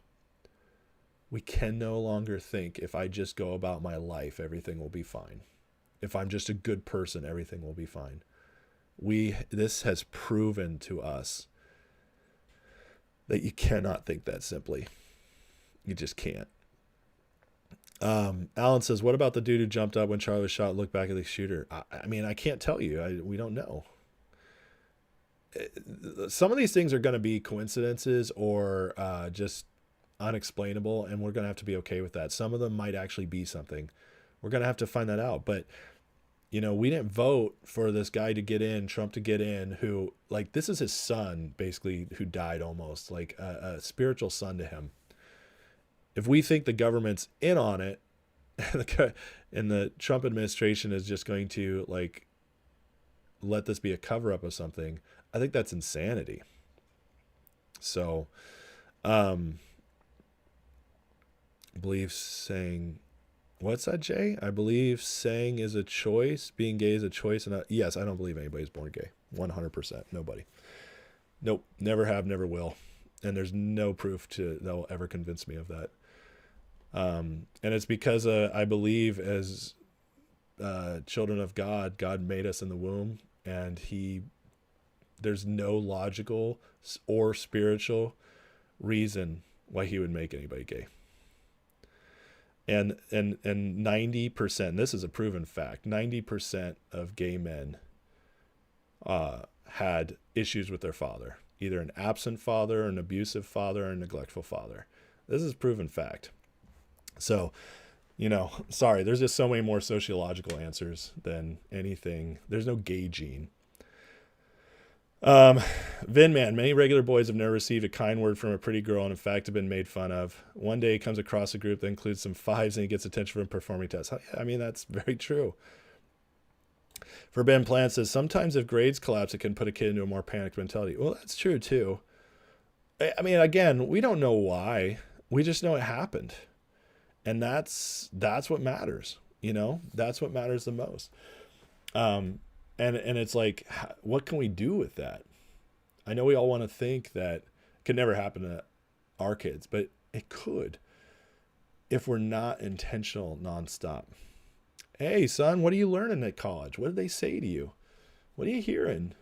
We can no longer think, if I just go about my life, everything will be fine. If I'm just a good person, everything will be fine. This has proven to us that you cannot think that simply. You just can't. Alan says, what about the dude who jumped up when Charlie was shot, looked back at the shooter? I can't tell you. We don't know. Some of these things are going to be coincidences or just unexplainable, and we're going to have to be okay with that. Some of them might actually be something. We're going to have to find that out. But we didn't vote for this guy to get in, Trump to get in, who, this is his son, basically, who died almost, a spiritual son to him. If we think the government's in on it, and the Trump administration is just going to, let this be a cover-up of something, I think that's insanity. So, believe saying... What's that, Jay? I believe saying is a choice. Being gay is a choice. And yes, I don't believe anybody's born gay. 100%. Nobody. Nope. Never have, never will. And there's no proof that will ever convince me of that. And it's because I believe as children of God, God made us in the womb, and there's no logical or spiritual reason why he would make anybody gay. And 90%, this is a proven fact, 90% of gay men had issues with their father, either an absent father, an abusive father, or a neglectful father. This is proven fact. So, sorry, there's just so many more sociological answers than anything. There's no gay gene. Vinman, many regular boys have never received a kind word from a pretty girl and in fact have been made fun of. One day he comes across a group that includes some fives and he gets attention from performing tests. I mean, that's very true. For Ben Plant says, sometimes if grades collapse, it can put a kid into a more panicked mentality. Well, that's true too. I mean, again, we don't know why. We just know it happened. And that's what matters. That's what matters the most. And it's like, what can we do with that? I know we all want to think that it could never happen to our kids, but it could if we're not intentional nonstop. Hey, son, what are you learning at college? What did they say to you? What are you hearing?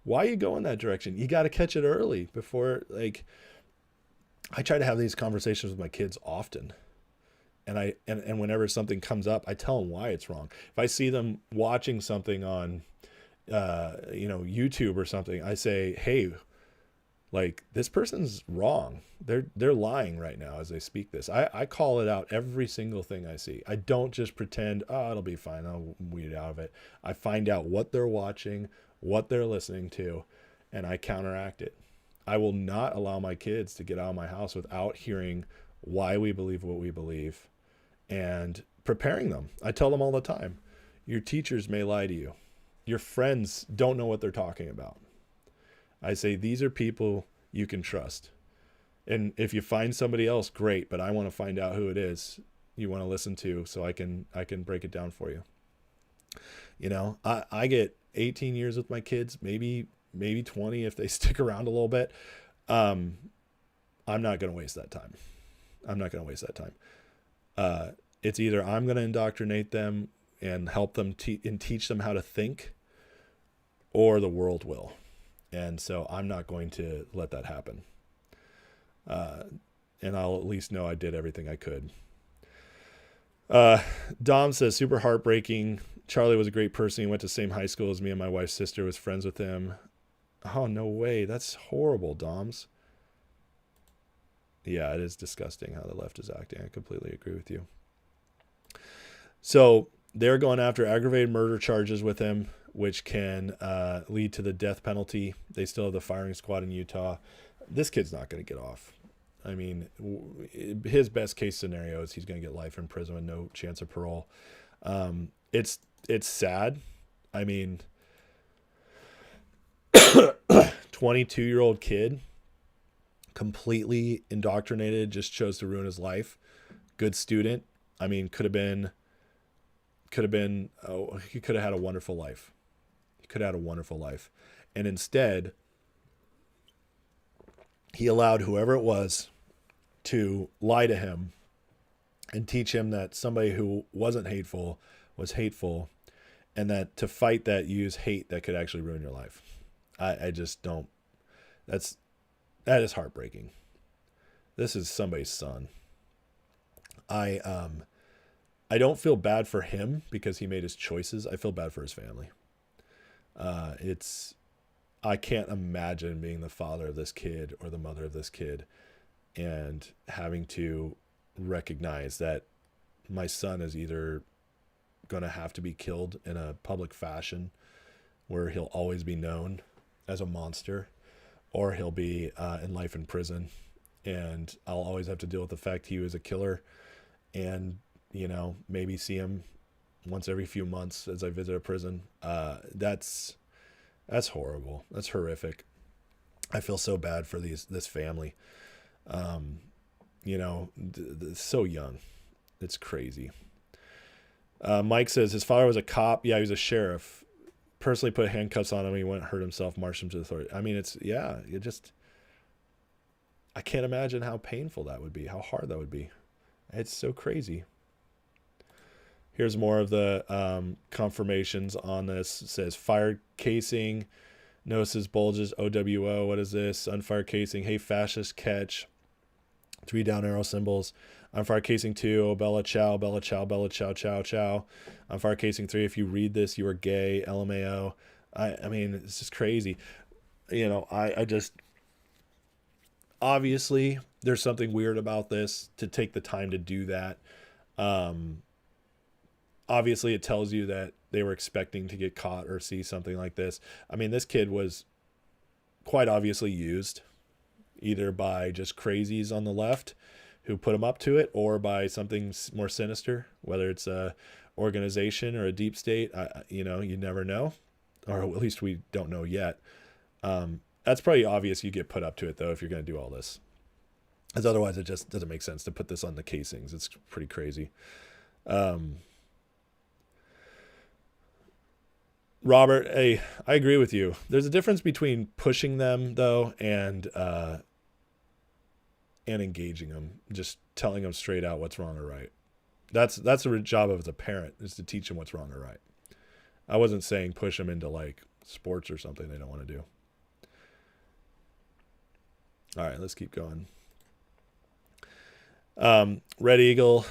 Why are you going that direction? You got to catch it early before, I try to have these conversations with my kids often. And whenever something comes up, I tell them why it's wrong. If I see them watching something on, YouTube or something, I say, hey, this person's wrong. They're lying right now as they speak this. I call it out every single thing I see. I don't just pretend, it'll be fine, I'll weed out of it. I find out what they're watching, what they're listening to, and I counteract it. I will not allow my kids to get out of my house without hearing why we believe what we believe and preparing them. I tell them all the time, your teachers may lie to you. Your friends don't know what they're talking about. I say, these are people you can trust. And if you find somebody else, great, but I want to find out who it is you want to listen to so I can break it down for you. I get 18 years with my kids, maybe 20 if they stick around a little bit. I'm not going to waste that time. It's either I'm going to indoctrinate them and help them and teach them how to think, or the world will. And so I'm not going to let that happen. And I'll at least know I did everything I could. Dom says, super heartbreaking. Charlie was a great person. He went to the same high school as me, and my wife's sister was friends with him. Oh, no way. That's horrible, Doms. Yeah, it is disgusting how the left is acting. I completely agree with you. So they're going after aggravated murder charges with him, which can lead to the death penalty. They still have the firing squad in Utah. This kid's not going to get off. I mean, his best case scenario is he's going to get life in prison with no chance of parole. It's sad. I mean, 22-year-old kid, completely indoctrinated, just chose to ruin his life. Good student. I mean, he could have had a wonderful life. And instead, he allowed whoever it was to lie to him and teach him that somebody who wasn't hateful was hateful, and that to fight that, you use hate that could actually ruin your life. I just don't. That is heartbreaking. This is somebody's son. I don't feel bad for him because he made his choices. I feel bad for his family. I can't imagine being the father of this kid or the mother of this kid and having to recognize that my son is either going to have to be killed in a public fashion where he'll always be known as a monster, or he'll be in life in prison, and I'll always have to deal with the fact he was a killer, and maybe see him once every few months as I visit a prison. That's horrible. That's horrific. I feel so bad for this family. So young. It's crazy. Mike says his father was a cop. Yeah, he was a sheriff. Personally put handcuffs on him. He went and hurt himself, marched him to the authority. I mean, I can't imagine how painful that would be, how hard that would be. It's so crazy. Here's more of the confirmations on this. It says fired casing, notices bulges, OWO. What is this? Unfired casing. Hey, fascist catch. 3 down arrow symbols. Unfired casing 2. Oh, Bella Chow, Bella Chow, Bella Chow, Chow, Chow. Unfired casing 3. If you read this, you are gay. LMAO. I mean, it's just crazy. I just, obviously there's something weird about this to take the time to do that. Obviously it tells you that they were expecting to get caught or see something like this. I mean, this kid was quite obviously used either by just crazies on the left who put him up to it, or by something more sinister, whether it's a organization or a deep state. You never know, or at least we don't know yet. That's probably obvious you get put up to it, though, if you're going to do all this. As otherwise, it just doesn't make sense to put this on the casings. It's pretty crazy. Robert, hey, I agree with you. There's a difference between pushing them, though, and engaging them, just telling them straight out what's wrong or right. That's the job of the parent, is to teach them what's wrong or right. I wasn't saying push them into like sports or something they don't want to do. All right, let's keep going. Red Eagle,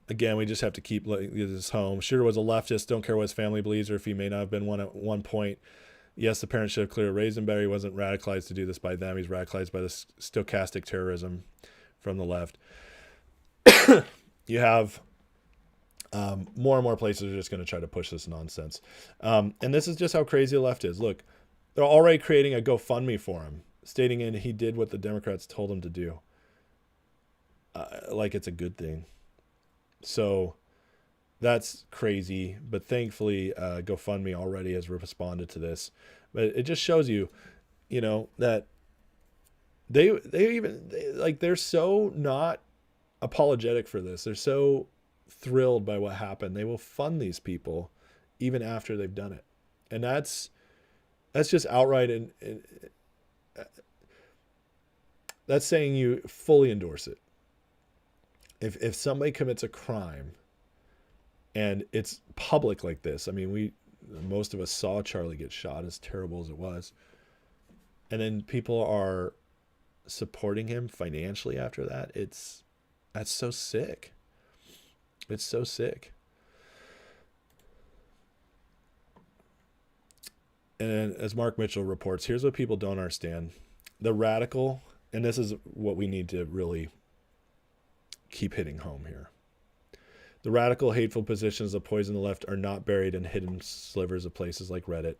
again, we just have to keep this home. Shooter was a leftist, don't care what his family believes or if he may not have been one at one point. Yes, the parents should have clearly raised him better. He wasn't radicalized to do this by them. He's radicalized by the stochastic terrorism from the left. You have more and more places are just going to try to push this nonsense. And this is just how crazy the left is. Look, they're already creating a GoFundMe for him, stating in he did what the Democrats told him to do. Like it's a good thing. So that's crazy. But thankfully, GoFundMe already has responded to this. But it just shows you, that they're so not apologetic for this. They're so thrilled by what happened. They will fund these people even after they've done it. And that's just outright, and that's saying you fully endorse it. If somebody commits a crime and it's public like this, I mean, most of us saw Charlie get shot, as terrible as it was, and then people are supporting him financially after that. That's so sick. It's so sick. And as Mark Mitchell reports, here's what people don't understand. The radical, and this is what we need to really keep hitting home here. The radical, hateful positions that poison the left are not buried in hidden slivers of places like Reddit.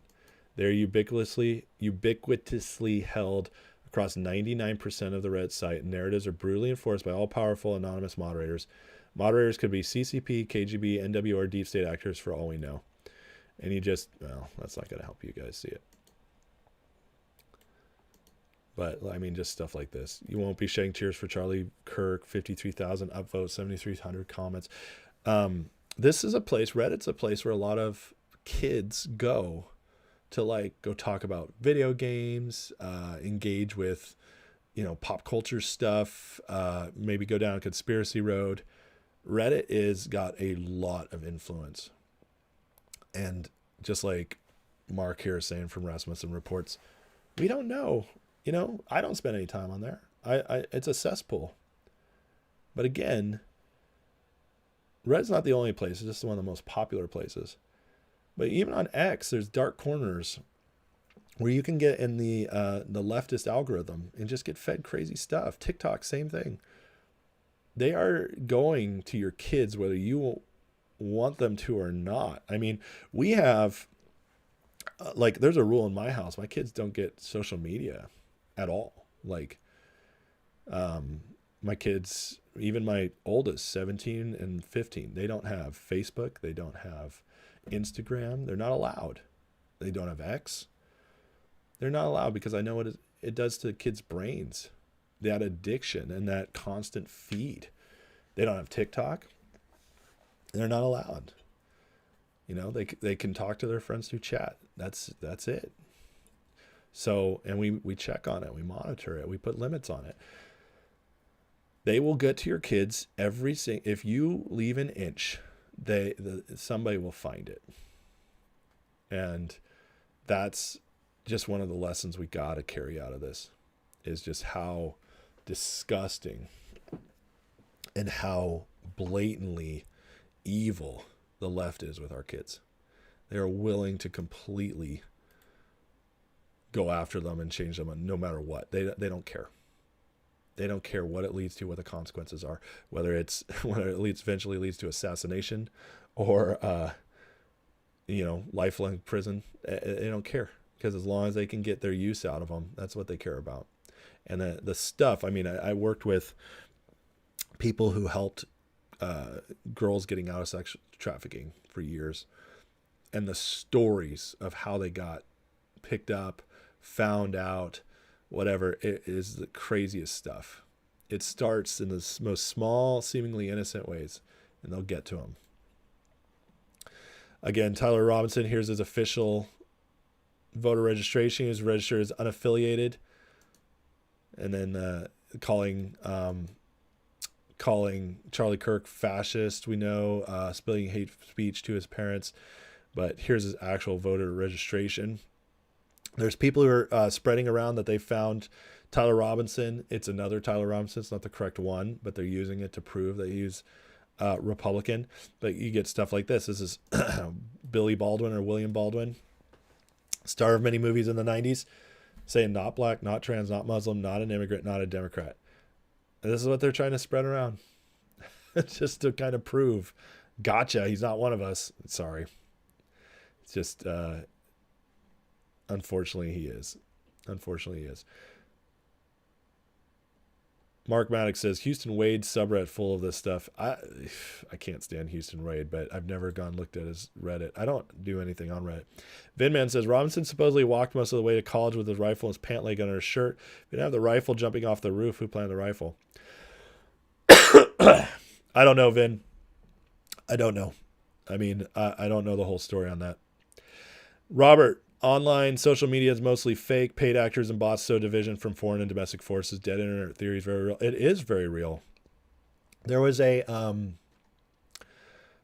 They're ubiquitously held across 99% of the Reddit site. Narratives are brutally enforced by all-powerful anonymous moderators. Moderators could be CCP, KGB, NWO, or deep state actors for all we know. And that's not going to help you guys see it. But, I mean, just stuff like this. You won't be shedding tears for Charlie Kirk, 53,000 upvotes, 7,300 comments. This is a place, Reddit's a place where a lot of kids go to, go talk about video games, engage with, pop culture stuff, maybe go down a conspiracy road. Reddit is got a lot of influence. And just like Mark here is saying from Rasmussen Reports, we don't know. I don't spend any time on there. It's a cesspool. But again, Reddit's not the only place. It's just one of the most popular places. But even on X, there's dark corners where you can get in the leftist algorithm and just get fed crazy stuff. TikTok, same thing. They are going to your kids whether you want them to or not. I mean, we have, there's a rule in my house. My kids don't get social media at all. My kids, even my oldest, 17 and 15, they don't have Facebook. They don't have Instagram. They're not allowed. They don't have X. They're not allowed because I know what it does to kids' brains. That addiction and that constant feed. They don't have TikTok. They're not allowed. They can talk to their friends through chat. That's it. So, and we check on it. We monitor it. We put limits on it. They will get to your kids if you leave an inch, somebody will find it. And that's just one of the lessons we got to carry out of this, is just how disgusting and how blatantly evil the left is with our kids. They're willing to completely go after them and change them no matter what. They don't care. They don't care what it leads to, what the consequences are, whether it eventually leads to assassination or lifelong prison. They don't care, because as long as they can get their use out of them, that's what they care about. And the stuff. I mean, I worked with people who helped girls getting out of sex trafficking for years, and the stories of how they got picked up, found out, whatever, it is the craziest stuff. It starts in the most small, seemingly innocent ways, and they'll get to them. Again, Tyler Robinson, here's his official voter registration. He was registered as unaffiliated, and then calling Charlie Kirk fascist, we know, spilling hate speech to his parents. But here's his actual voter registration. There's people who are spreading around that they found Tyler Robinson. It's another Tyler Robinson. It's not the correct one, but they're using it to prove that he's Republican. But you get stuff like this. This is Billy Baldwin or William Baldwin, star of many movies in the 90s, saying not black, not trans, not Muslim, not an immigrant, not a Democrat. And this is what they're trying to spread around just to kind of prove, gotcha, he's not one of us. Sorry. It's just... Unfortunately, he is. Mark Maddox says, Houston Wade subreddit full of this stuff. I can't stand Houston Wade, but I've never looked at his Reddit. I don't do anything on Reddit. Vinman says, Robinson supposedly walked most of the way to college with his rifle and his pant leg under his shirt. If he didn't have the rifle jumping off the roof, who planted the rifle? I don't know, Vin. I don't know. I mean, I don't know the whole story on that. Robert, online social media is mostly fake. Paid actors and bots sow division from foreign and domestic forces. Dead internet theory is very real. It is very real. There was a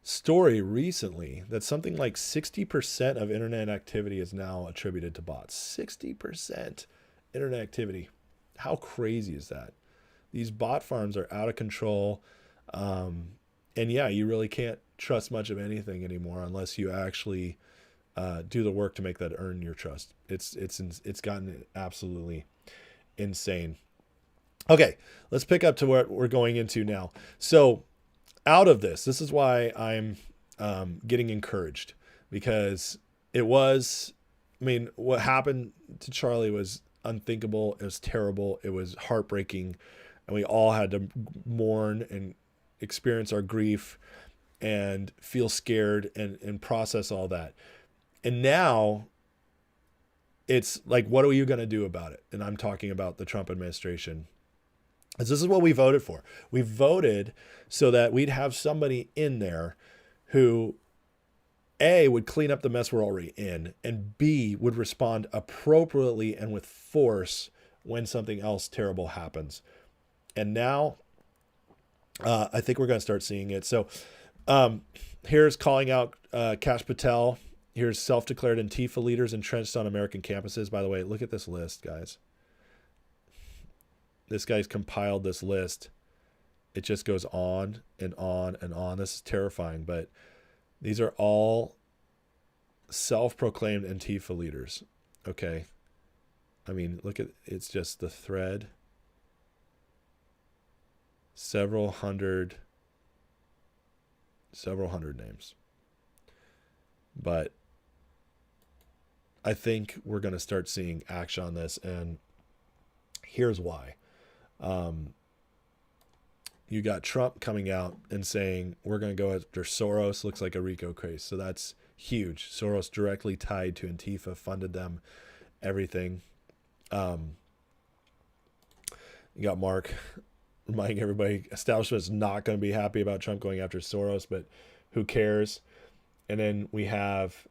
story recently that something like 60% of internet activity is now attributed to bots. 60% internet activity. How crazy is that? These bot farms are out of control. And yeah, you really can't trust much of anything anymore unless you actually do the work to make that earn your trust. It's gotten absolutely insane. Okay, let's pick up to what we're going into now. So out of this is why I'm getting encouraged, because what happened to Charlie was unthinkable. It was terrible. It was heartbreaking. And we all had to mourn and experience our grief and feel scared and process all that. And now it's like, what are you going to do about it? And I'm talking about the Trump administration. This is what we voted for. We voted so that we'd have somebody in there who, A, would clean up the mess we're already in, and B, would respond appropriately and with force when something else terrible happens. And now I think we're going to start seeing it. So here's calling out Kash Patel. Here's self-declared Antifa leaders entrenched on American campuses. By the way, look at this list, guys. This guy's compiled this list. It just goes on and on and on. This is terrifying, but these are all self-proclaimed Antifa leaders. Okay. I mean, look at, it's just the thread. Several hundred names. But I think we're going to start seeing action on this, and here's why. You got Trump coming out and saying, we're going to go after Soros. Looks like a RICO case. So that's huge. Soros directly tied to Antifa, funded them, everything. You got Mark reminding everybody, establishment's not going to be happy about Trump going after Soros, but who cares? And then we have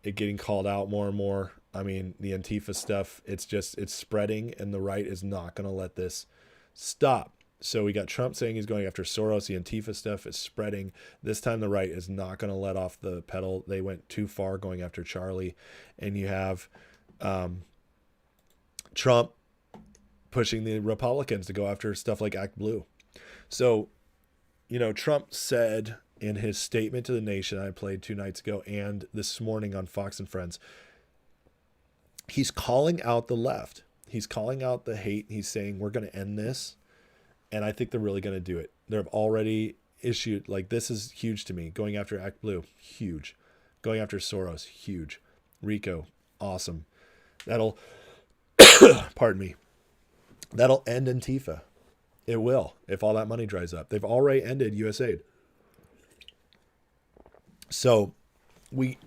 it getting called out more and more. I mean, the Antifa stuff, it's spreading, and the right is not going to let this stop. So we got Trump saying he's going after Soros. The Antifa stuff is spreading. This time the right is not going to let off the pedal. They went too far going after Charlie. And you have Trump pushing the Republicans to go after stuff like Act Blue. So, Trump said in his statement to the nation I played 2 nights ago and this morning on Fox and Friends, he's calling out the left. He's calling out the hate. He's saying we're going to end this. And I think they're really going to do it. They've already issued, this is huge to me. Going after Act Blue, huge. Going after Soros, huge. RICO, awesome. That'll, pardon me, that'll end Antifa. It will, if all that money dries up. They've already ended USAID. So we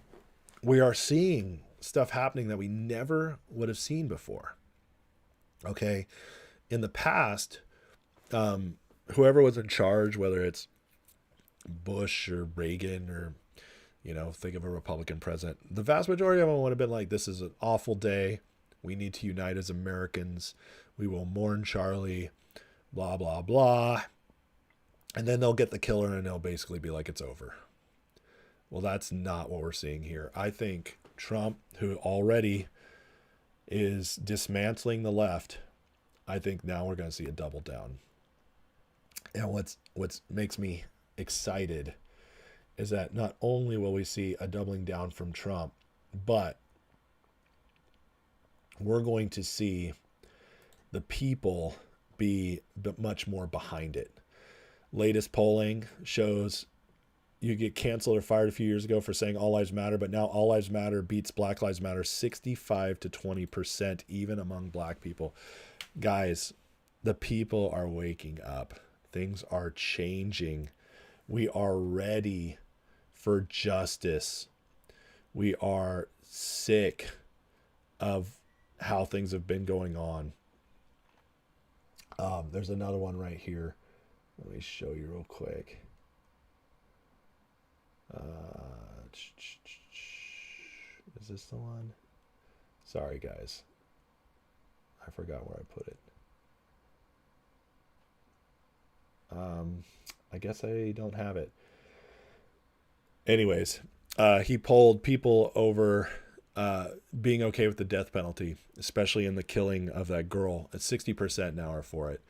are seeing stuff happening that we never would have seen before. Okay. In the past, whoever was in charge, whether it's Bush or Reagan or, think of a Republican president, the vast majority of them would have been like, this is an awful day. We need to unite as Americans. We will mourn Charlie, blah, blah, blah. And then they'll get the killer and they'll basically be like, it's over. Well, that's not what we're seeing here. I think Trump, who already is dismantling the left, I think now we're going to see a double down. And what's makes me excited is that not only will we see a doubling down from Trump, but we're going to see the people be much more behind it. Latest polling shows you get canceled or fired a few years ago for saying all lives matter, but now all lives matter beats Black Lives Matter 65 to 20%, even among black people. Guys, the people are waking up. Things are changing. We are ready for justice. We are sick of how things have been going on. There's another one right here. Let me show you real quick. Is this the one? Sorry, guys. I forgot where I put it. I guess I don't have it. Anyways, he polled people over being okay with the death penalty, especially in the killing of that girl. At 60% now are for it.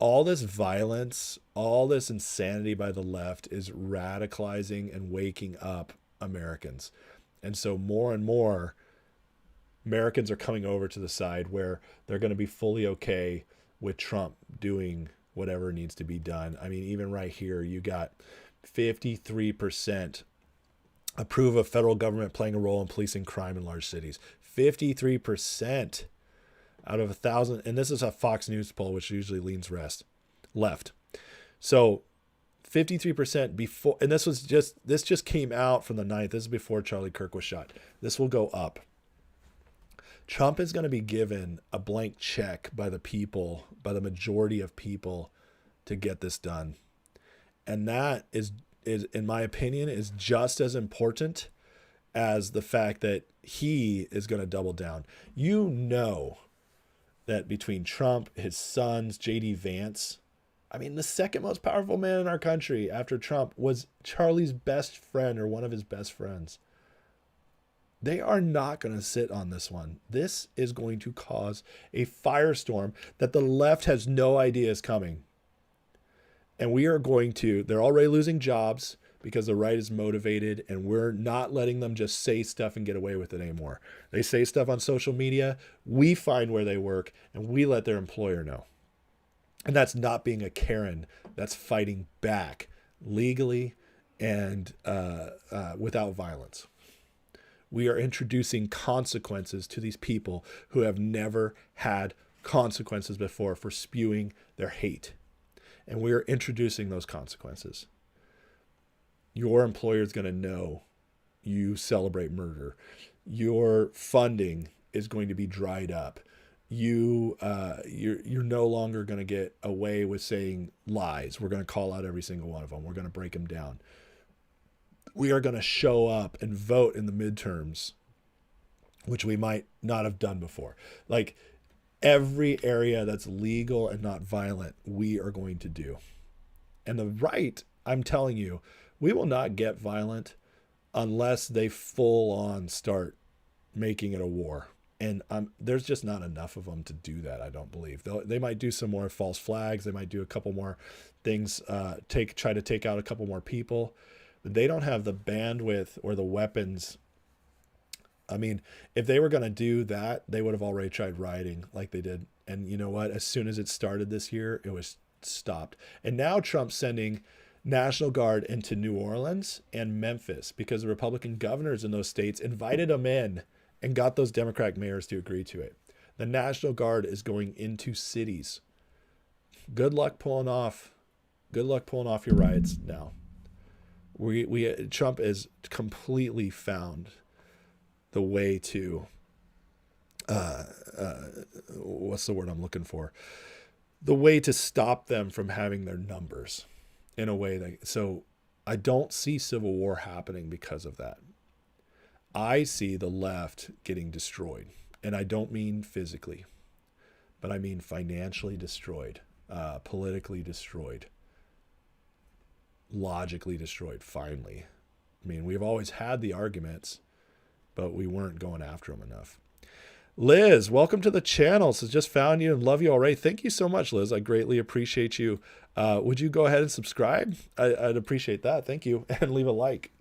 All this violence, all this insanity by the left is radicalizing and waking up Americans. And so more and more Americans are coming over to the side where they're going to be fully okay with Trump doing whatever needs to be done. I mean, even right here, you got 53% approve of federal government playing a role in policing crime in large cities. 53% out of 1,000. And this is a Fox News poll, which usually leans left. So 53% before, and this just came out from the 9th. This is before Charlie Kirk was shot. This will go up. Trump is going to be given a blank check by the people, by the majority of people, to get this done. And that is in my opinion, is just as important as the fact that he is going to double down. You know that between Trump, his sons, J.D. Vance, I mean, the second most powerful man in our country after Trump was Charlie's best friend or one of his best friends. They are not going to sit on this one. This is going to cause a firestorm that the left has no idea is coming. And they're already losing jobs because the right is motivated, and we're not letting them just say stuff and get away with it anymore. They say stuff on social media. We find where they work and we let their employer know. And that's not being a Karen. That's fighting back legally and without violence. We are introducing consequences to these people who have never had consequences before for spewing their hate. And we are introducing those consequences. Your employer is going to know you celebrate murder. Your funding is going to be dried up. You're no longer going to get away with saying lies. We're going to call out every single one of them. We're going to break them down. We are going to show up and vote in the midterms, which we might not have done before. Like, Every area that's legal and not violent, we are going to do. And the right, I'm telling you, we will not get violent unless they full on start making it a war. And there's just not enough of them to do that, I don't believe. They might do some more false flags. They might do a couple more things, try to take out a couple more people. But they don't have the bandwidth or the weapons. I mean, if they were going to do that, they would have already tried rioting like they did. And you know what? As soon as it started this year, it was stopped. And now Trump's sending National Guard into New Orleans and Memphis because the Republican governors in those states invited them in and got those Democratic mayors to agree to it. The National Guard is going into cities. Good luck pulling off your riots now. Trump has completely found the way to what's the word I'm looking for? The way to stop them from having their numbers in a way that, so I don't see civil war happening because of that. I see the left getting destroyed, and I don't mean physically, but I mean financially destroyed, politically destroyed, logically destroyed. Finally, I mean, we've always had the arguments, but we weren't going after them enough. Liz, welcome to the channel. So just found you and love you already. Thank you so much, Liz. I greatly appreciate you. Would you go ahead and subscribe? I'd appreciate that. Thank you. And leave a like.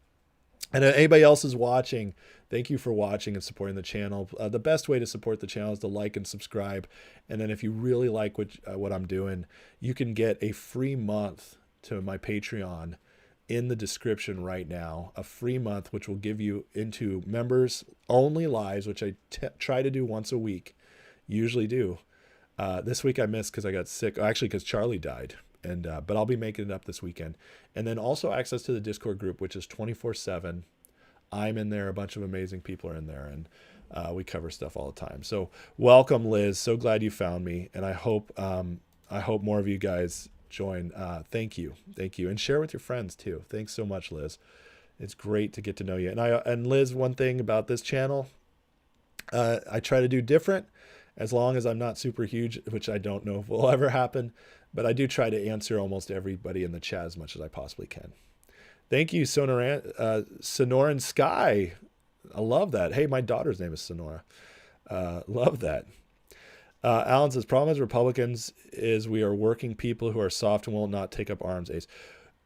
And anybody else is watching, thank you for watching and supporting the channel. The best way to support the channel is to like and subscribe. And then if you really like what I'm doing, you can get a free month to my Patreon in the description right now, a free month, which will give you into members only lives, which I try to do once a week, usually do. This week I missed because I got sick, actually because Charlie died. But I'll be making it up this weekend. And then also access to the Discord group, which is 24/7. I'm in there. A bunch of amazing people are in there, and we cover stuff all the time. So welcome, Liz. So glad you found me, and I hope more of you guys join. Thank you, and share with your friends too. Thanks so much, Liz. It's great to get to know you. And Liz, one thing about this channel, I try to do different, as long as I'm not super huge, which I don't know if will ever happen. But I do try to answer almost everybody in the chat as much as I possibly can. Thank you, Sonoran Sky. I love that. Hey, my daughter's name is Sonora. Love that. Alan says, problem is Republicans is we are working people who are soft and will not take up arms. Ace.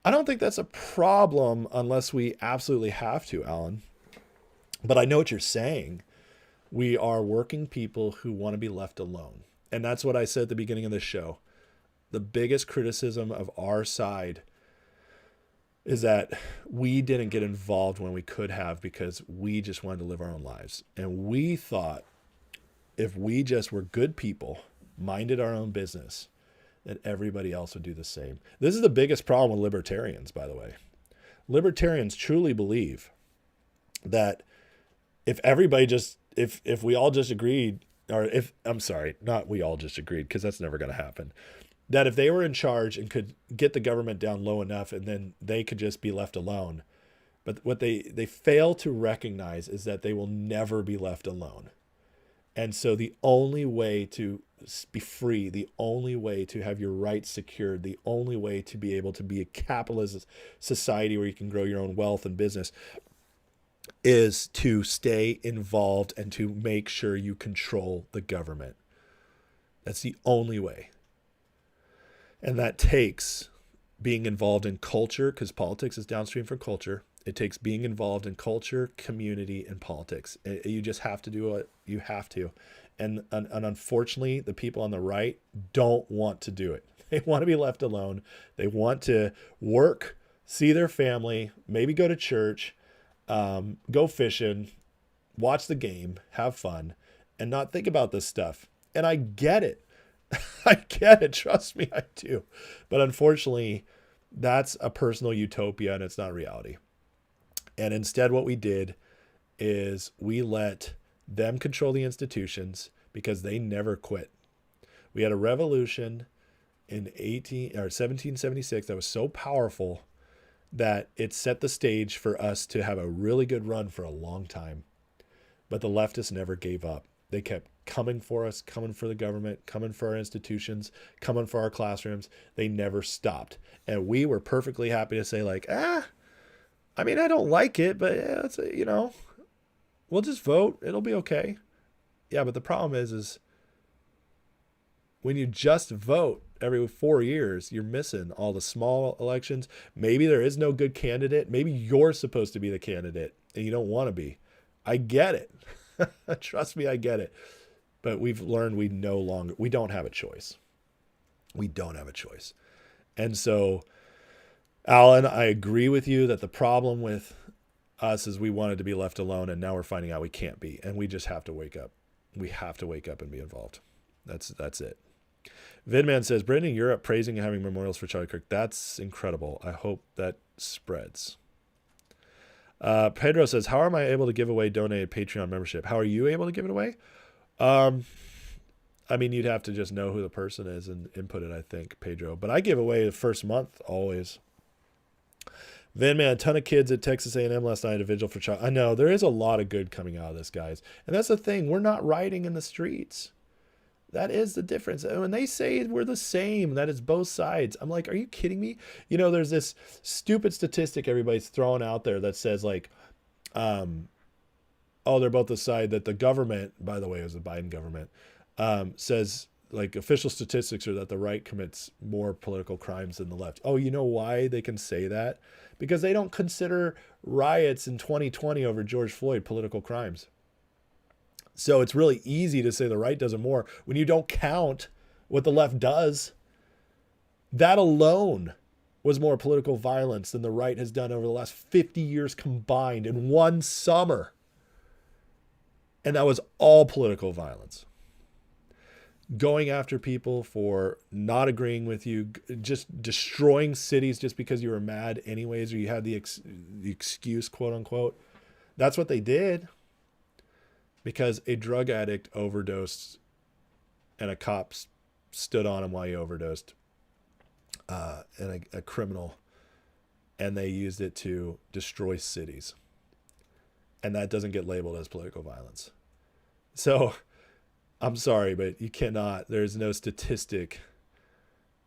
I don't think that's a problem unless we absolutely have to, Alan. But I know what you're saying. We are working people who want to be left alone. And that's what I said at the beginning of this show. The biggest criticism of our side is that we didn't get involved when we could have because we just wanted to live our own lives. And we thought if we just were good people, minded our own business, that everybody else would do the same. This is the biggest problem with libertarians, by the way. Libertarians truly believe that if everybody just, if we all just agreed, or if, I'm sorry, not we all just agreed, because that's never going to happen. That if they were in charge and could get the government down low enough and then they could just be left alone. But what they fail to recognize is that they will never be left alone. And so the only way to be free, the only way to have your rights secured, the only way to be able to be a capitalist society where you can grow your own wealth and business is to stay involved and to make sure you control the government. That's the only way. And that takes being involved in culture, because politics is downstream from culture. It takes being involved in culture, community, and politics. You just have to do it. You have to. And unfortunately, the people on the right don't want to do it. They want to be left alone. They want to work, see their family, maybe go to church, go fishing, watch the game, have fun, and not think about this stuff. And I get it. I get it. Trust me, I do. But unfortunately, that's a personal utopia and it's not reality. And instead, what we did is we let them control the institutions because they never quit. We had a revolution in 1776 that was so powerful that it set the stage for us to have a really good run for a long time. But the leftists never gave up. They kept coming for us, coming for the government, coming for our institutions, coming for our classrooms. They never stopped. And we were perfectly happy to say like, I mean, I don't like it, but yeah, it's we'll just vote. It'll be okay. Yeah, but the problem is when you just vote every 4 years, you're missing all the small elections. Maybe there is no good candidate. Maybe you're supposed to be the candidate and you don't want to be. I get it. Trust me, I get it. But we've learned we don't have a choice. We don't have a choice. And so, Alan, I agree with you that the problem with us is we wanted to be left alone, and now we're finding out we can't be, and we just have to wake up. We have to wake up and be involved. That's it. Vidman says, Britain and Europe praising and having memorials for Charlie Kirk. That's incredible. I hope that spreads. Pedro says, how am I able to give away donated Patreon membership? How are you able to give it away? I mean, you'd have to just know who the person is and input it, I think, Pedro. But I give away the first month always. Van Man, a ton of kids at Texas A&M last night at a vigil for child. I know, there is a lot of good coming out of this, guys. And that's the thing. We're not rioting in the streets. That is the difference. And when they say we're the same, that it's both sides, I'm like, are you kidding me? You know, there's this stupid statistic everybody's throwing out there that says like, oh, they're both the side that the government, by the way, it was the Biden government, says like official statistics are that the right commits more political crimes than the left. Oh, you know why they can say that? Because they don't consider riots in 2020 over George Floyd political crimes. So it's really easy to say the right does it more when you don't count what the left does. That alone was more political violence than the right has done over the last 50 years combined in one summer. And that was all political violence. Going after people for not agreeing with you, just destroying cities just because you were mad anyways, or you had the excuse, quote unquote. That's what they did. Because a drug addict overdosed and a cop stood on him while he overdosed, and a criminal, and they used it to destroy cities. And that doesn't get labeled as political violence. So I'm sorry, but you cannot, there's no statistic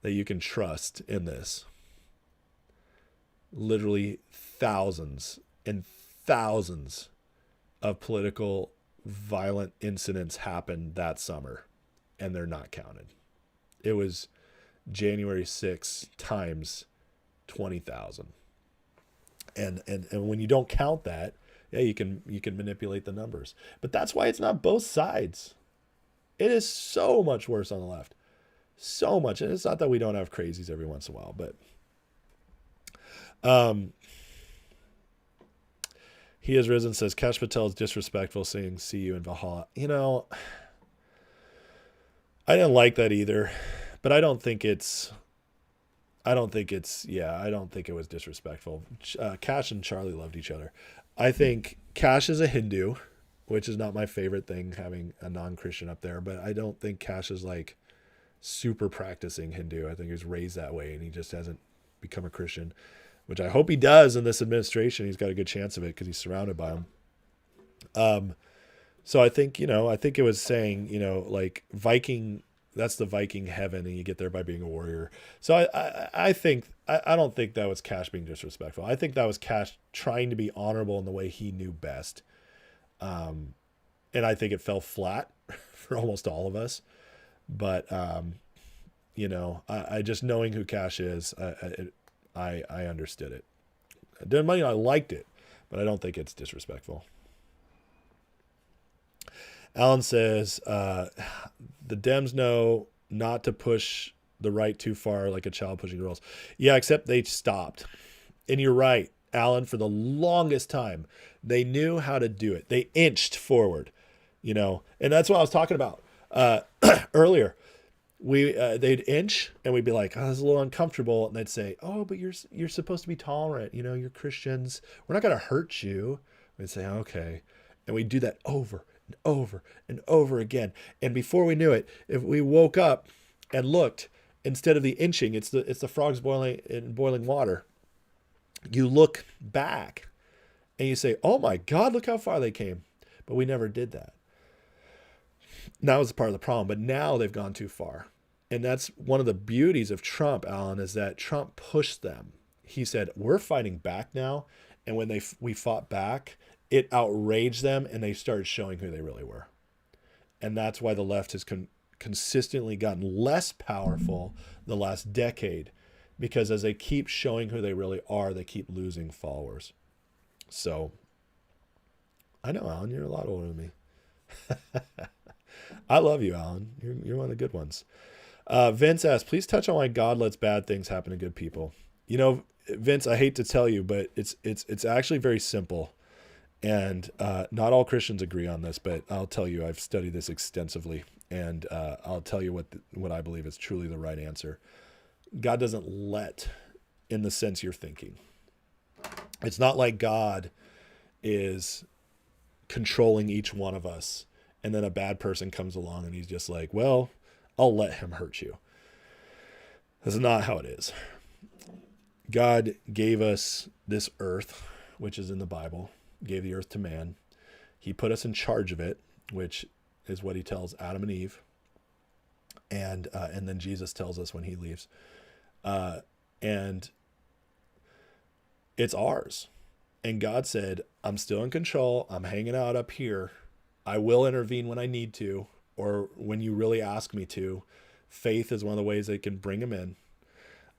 that you can trust in this. Literally thousands and thousands of political violent incidents happened that summer, and they're not counted. It was January 6th times 20,000. And when you don't count that, yeah, you can manipulate the numbers. But that's why it's not both sides. It is so much worse on the left. So much. And it's not that we don't have crazies every once in a while, but He Has Risen says, Kash Patel is disrespectful saying see you in Valhalla. You know, I didn't like that either, but I don't think it was disrespectful. Kash and Charlie loved each other. I think Kash is a Hindu, which is not my favorite thing, having a non-Christian up there, but I don't think Kash is like super practicing Hindu. I think he was raised that way and he just hasn't become a Christian, which I hope he does in this administration. He's got a good chance of it because he's surrounded by them. So I think it was saying, like Viking, that's the Viking heaven and you get there by being a warrior. So I don't think that was Kash being disrespectful. I think that was Kash trying to be honorable in the way he knew best. And I think it fell flat for almost all of us. But, I just knowing who Kash is, I understood it. I liked it, but I don't think it's disrespectful. Alan says, the Dems know not to push the right too far like a child pushing girls. Yeah, except they stopped. And you're right, Alan, for the longest time, they knew how to do it. They inched forward, and that's what I was talking about earlier. They'd inch and we'd be like, oh, this is a little uncomfortable. And they'd say, oh, but you're supposed to be tolerant. You're Christians. We're not going to hurt you. We'd say, okay. And we'd do that over and over and over again. And before we knew it, if we woke up and looked, instead of the inching, it's the frogs boiling in boiling water. You look back and you say, oh my God, look how far they came. But we never did that. That was part of the problem, but now they've gone too far. And that's one of the beauties of Trump, Alan, is that Trump pushed them. He said, we're fighting back now. And when we fought back, it outraged them and they started showing who they really were. And that's why the left has consistently gotten less powerful the last decade, because as they keep showing who they really are, they keep losing followers. So I know, Alan, you're a lot older than me. I love you, Alan. You're one of the good ones. Vince asks, please touch on why God lets bad things happen to good people. You know, Vince, I hate to tell you, but it's actually very simple. And not all Christians agree on this, but I'll tell you, I've studied this extensively, and I'll tell you what I believe is truly the right answer. God doesn't let in the sense you're thinking. It's not like God is controlling each one of us, and then a bad person comes along and he's just like, well, I'll let him hurt you. That's not how it is. God gave us this earth, which is in the Bible, gave the earth to man. He put us in charge of it, which is what he tells Adam and Eve. And then Jesus tells us when he leaves. And it's ours. And God said, I'm still in control. I'm hanging out up here. I will intervene when I need to, or when you really ask me to. Faith is one of the ways they can bring him in.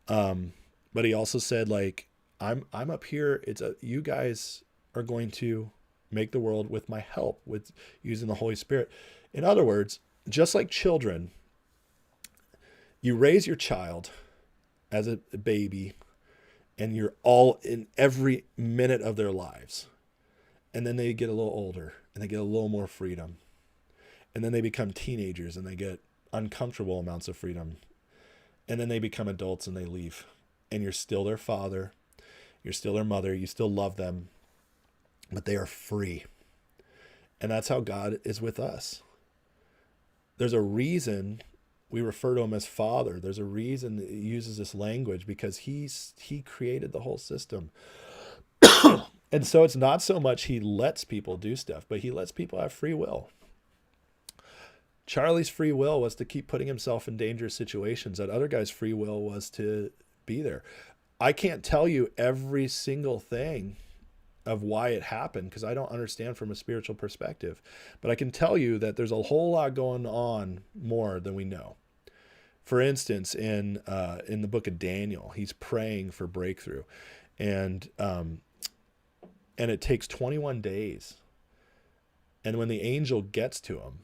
But he also said, like, I'm up here. You guys are going to make the world with my help, with using the Holy Spirit. In other words, just like children, you raise your child as a baby, and you're all in every minute of their lives. And then they get a little older and they get a little more freedom. And then they become teenagers and they get uncomfortable amounts of freedom. And then they become adults and they leave. And you're still their father. You're still their mother. You still love them. But they are free. And that's how God is with us. There's a reason we refer to him as Father. There's a reason that he uses this language, because he created the whole system. And so it's not so much he lets people do stuff, but he lets people have free will. Charlie's free will was to keep putting himself in dangerous situations. That other guy's free will was to be there. I can't tell you every single thing of why it happened, because I don't understand from a spiritual perspective. But I can tell you that there's a whole lot going on more than we know. For instance, in the book of Daniel, he's praying for breakthrough. And it takes 21 days. And when the angel gets to him,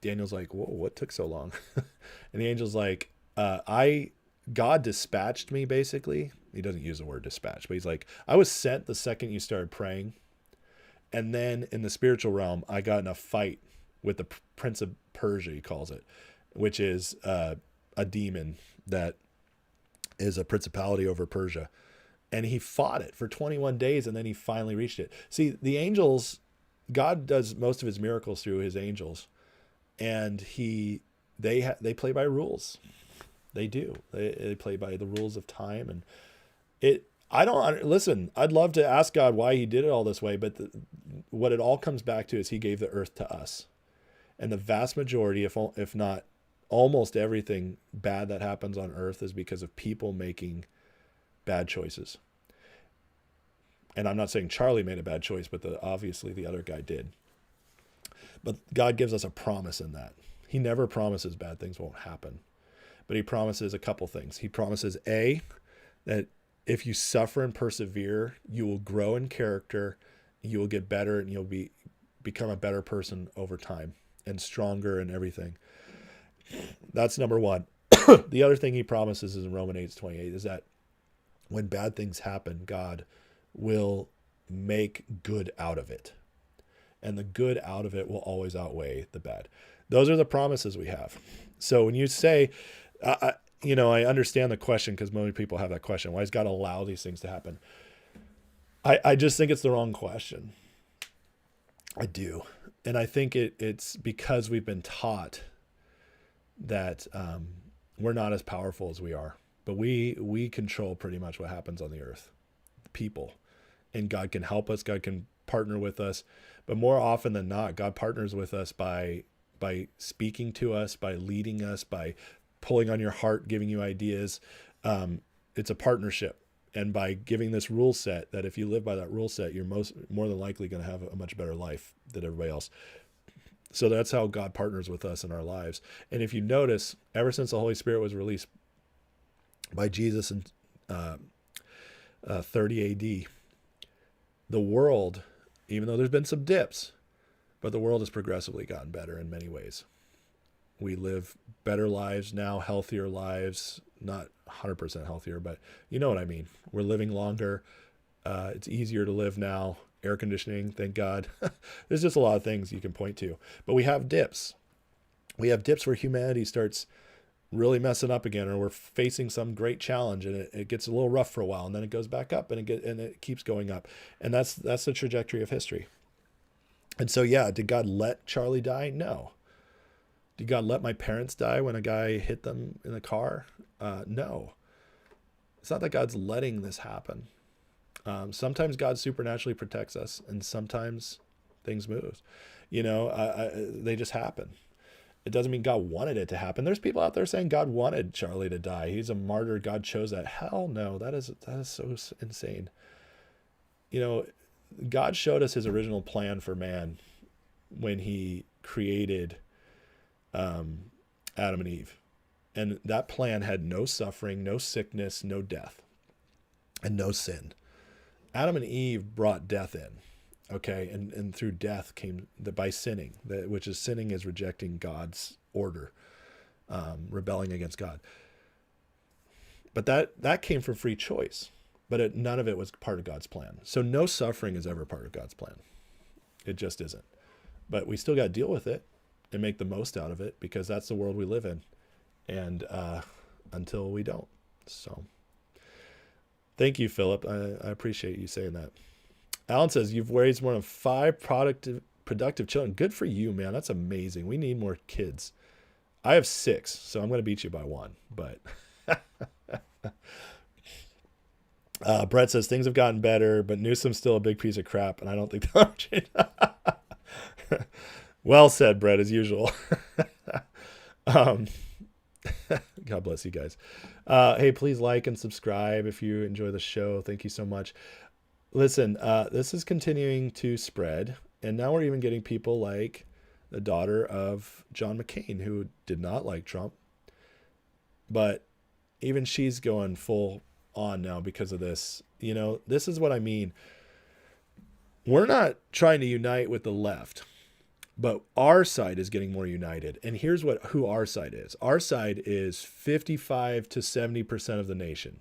Daniel's like, whoa, what took so long? And the angel's like, God dispatched me, basically. He doesn't use the word dispatch, but he's like, I was sent the second you started praying. And then in the spiritual realm, I got in a fight with the Prince of Persia, he calls it, which is a demon that is a principality over Persia. And he fought it for 21 days, and then he finally reached it. See, the angels, God does most of his miracles through his angels. And they play by rules. They do. They play by the rules of time. And listen, I'd love to ask God why he did it all this way, but what it all comes back to is he gave the earth to us. And the vast majority, if not almost everything bad that happens on earth, is because of people making bad choices. And I'm not saying Charlie made a bad choice, but obviously the other guy did. But God gives us a promise in that. He never promises bad things won't happen. But he promises a couple things. He promises, A, that if you suffer and persevere, you will grow in character, you will get better, and you'll become a better person over time and stronger and everything. That's number one. The other thing he promises is in Romans 8:28 is that when bad things happen, God will make good out of it. And the good out of it will always outweigh the bad. Those are the promises we have. So when you say, I understand the question, because many people have that question. Why does God allow these things to happen? I just think it's the wrong question. I do. And I think it's because we've been taught that we're not as powerful as we are. But we control pretty much what happens on the earth. People. And God can help us. God can partner with us. But more often than not, God partners with us by by speaking to us, by leading us, by pulling on your heart, giving you ideas. It's a partnership. And by giving this rule set, that if you live by that rule set, you're more than likely going to have a much better life than everybody else. So that's how God partners with us in our lives. And if you notice, ever since the Holy Spirit was released by Jesus in 30 AD, the world, even though there's been some dips, but the world has progressively gotten better in many ways. We live better lives now, healthier lives, not 100% healthier, but you know what I mean. We're living longer. It's easier to live now. Air conditioning, thank God. There's just a lot of things you can point to. But we have dips. We have dips where humanity starts really messing up again, or we're facing some great challenge, and it gets a little rough for a while, and then it goes back up, and it keeps going up. And that's the trajectory of history. And so, yeah, did God let Charlie die? No. Did God let my parents die when a guy hit them in a car? No. It's not that God's letting this happen. Sometimes God supernaturally protects us, and sometimes things move. They just happen. It doesn't mean God wanted it to happen. There's people out there saying God wanted Charlie to die. He's a martyr. God chose that. Hell no. That is so insane. God showed us his original plan for man when he created Adam and Eve. And that plan had no suffering, no sickness, no death, and no sin. Adam and Eve brought death in, okay? And through death came by sinning, which is sinning is rejecting God's order, rebelling against God. But that came from free choice, but none of it was part of God's plan. So no suffering is ever part of God's plan. It just isn't. But we still got to deal with it and make the most out of it, because that's the world we live in. And until we don't. So thank you, Philip. I appreciate you saying that. Alan says, you've raised more than 5 productive children. Good for you, man. That's amazing. We need more kids. I have 6, so I'm going to beat you by 1. But Brett says, things have gotten better, but Newsom's still a big piece of crap, and I don't think they'll change. Well said, Brett, as usual. God bless you guys. Hey, please like and subscribe if you enjoy the show. Thank you so much. Listen, this is continuing to spread, and now we're even getting people like the daughter of John McCain, who did not like Trump, but even she's going full on now because of this. This is what I mean. We're not trying to unite with the left, but our side is getting more united. And here's who our side is. Our side is 55 to 70% of the nation.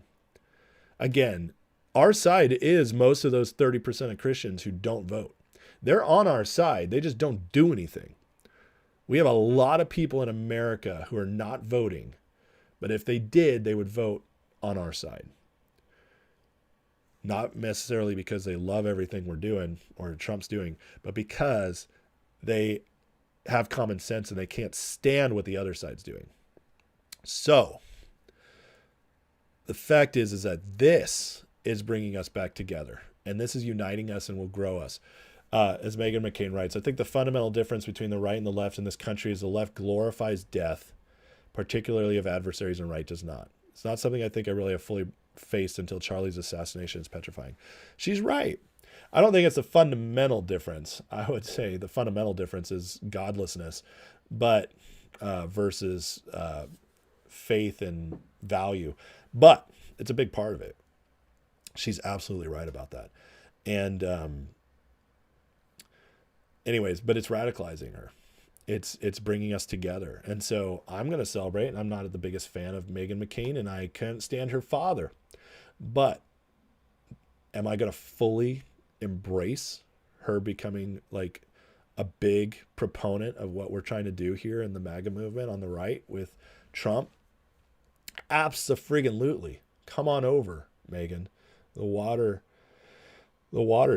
Again, our side is most of those 30% of Christians who don't vote. They're on our side. They just don't do anything. We have a lot of people in America who are not voting, but if they did, they would vote on our side. Not necessarily because they love everything we're doing or Trump's doing, but because they have common sense and they can't stand what the other side's doing. So the fact is that this is bringing us back together, and this is uniting us and will grow us. As Megan McCain writes, I think the fundamental difference between the right and the left in this country is the left glorifies death, particularly of adversaries, and right does not. It's not something I think I really have fully faced until Charlie's assassination is petrifying. She's right. I don't think it's a fundamental difference. I would say the fundamental difference is godlessness, but versus faith and value. But it's a big part of it. She's absolutely right about that. And anyways, but it's radicalizing her. It's bringing us together. And so I'm going to celebrate. And I'm not the biggest fan of Meghan McCain, and I can't stand her father. But am I going to fully embrace her becoming like a big proponent of what we're trying to do here in the MAGA movement on the right with Trump? Abso-friggin-lutely. Come on over, Megan. The water's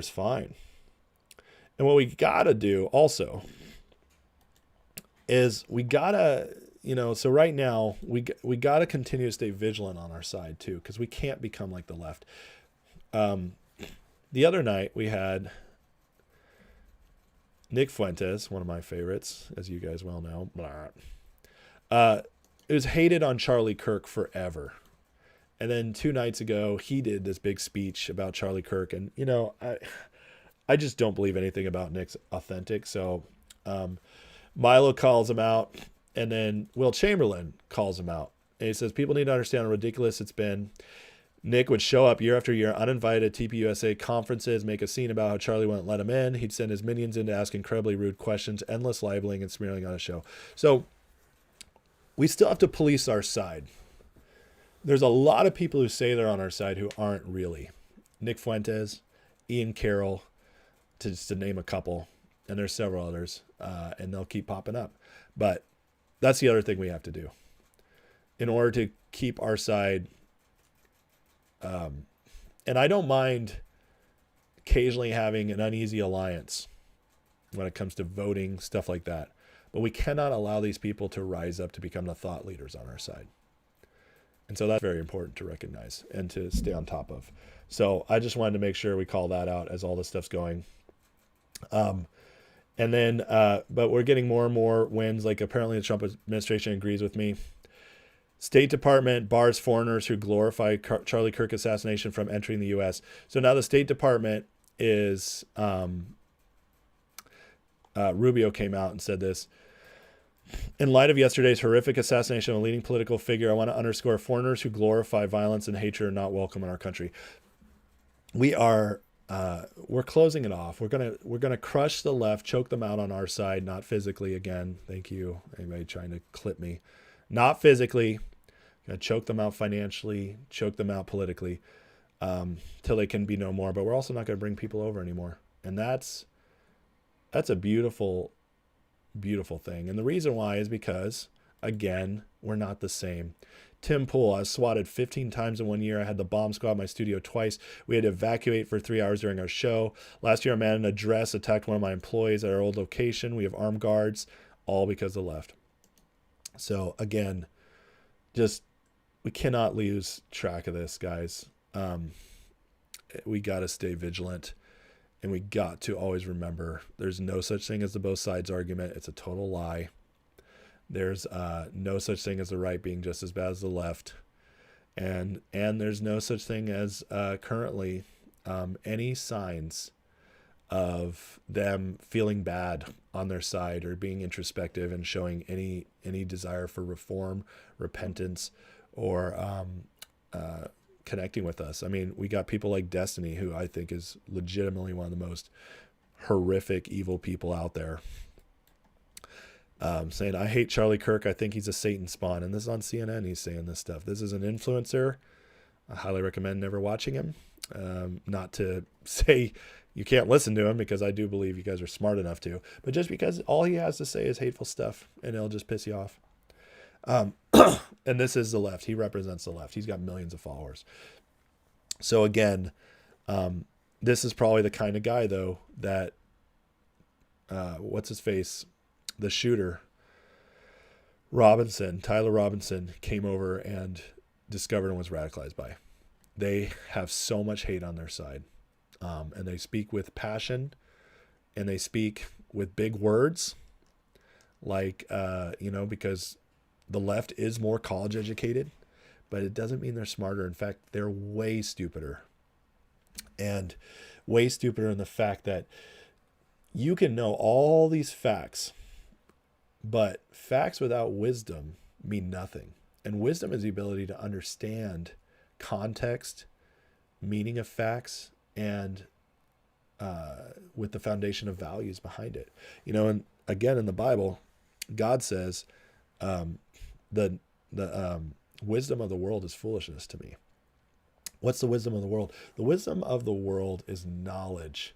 fine. And what we gotta do also is we gotta, so right now we gotta continue to stay vigilant on our side too, because we can't become like the left. The other night we had Nick Fuentes, one of my favorites, as you guys well know, it was hated on Charlie Kirk forever. And then 2 nights ago, he did this big speech about Charlie Kirk. And, I just don't believe anything about Nick's authentic. So Milo calls him out. And then Will Chamberlain calls him out. And he says, people need to understand how ridiculous it's been. Nick would show up year after year uninvited at TPUSA conferences, make a scene about how Charlie wouldn't let him in. He'd send his minions in to ask incredibly rude questions, endless libeling and smearing on a show. So we still have to police our side. There's a lot of people who say they're on our side who aren't really. Nick Fuentes, Ian Carroll, just to name a couple, and there's several others, and they'll keep popping up. But that's the other thing we have to do. In order to keep our side, and I don't mind occasionally having an uneasy alliance when it comes to voting, stuff like that. But we cannot allow these people to rise up to become the thought leaders on our side. And so that's very important to recognize and to stay on top of. So I just wanted to make sure we call that out as all this stuff's going. And then, but we're getting more and more wins. Like apparently the Trump administration agrees with me. State Department bars foreigners who glorify Charlie Kirk assassination from entering the U.S. So now the State Department is, Rubio came out and said this. In light of yesterday's horrific assassination of a leading political figure, I want to underscore foreigners who glorify violence and hatred are not welcome in our country. We're closing it off. We're gonna crush the left, choke them out on our side, not physically. Again, thank you. Anybody trying to clip me? Not physically. Gonna choke them out financially, choke them out politically, till they can be no more. But we're also not gonna bring people over anymore, and that's a beautiful thing. And the reason why is because, again, we're not the same. Tim Pool, I was swatted 15 times in 1 year. I had the bomb squad in my studio twice. We had to evacuate for 3 hours during our show. Last year, a man in a dress attacked one of my employees at our old location. We have armed guards, all because of the left. So again, we cannot lose track of this, guys. We got to stay vigilant. And we got to always remember there's no such thing as the both sides argument. It's a total lie. There's no such thing as the right being just as bad as the left. And there's no such thing as currently any signs of them feeling bad on their side or being introspective and showing any desire for reform, repentance, or connecting with us. I mean, we got people like Destiny, who I think is legitimately one of the most horrific, evil people out there, saying, I hate Charlie Kirk. I think he's a Satan spawn. And this is on CNN. He's saying this stuff. This is an influencer. I highly recommend never watching him. Not to say you can't listen to him, because I do believe you guys are smart enough to, but just because all he has to say is hateful stuff and it'll just piss you off. And this is the left. He represents the left. He's got millions of followers. So again, this is probably the kind of guy, though, that what's his face, the shooter, Tyler Robinson, came over and discovered and was radicalized by. They have so much hate on their side, and they speak with passion, and they speak with big words, like because the left is more college educated, but it doesn't mean they're smarter. In fact, they're way stupider, and way stupider in the fact that you can know all these facts, but facts without wisdom mean nothing. And wisdom is the ability to understand context, meaning of facts, and with the foundation of values behind it. And again, in the Bible, God says, the wisdom of the world is foolishness to me. What's the wisdom of the world? The wisdom of the world is knowledge,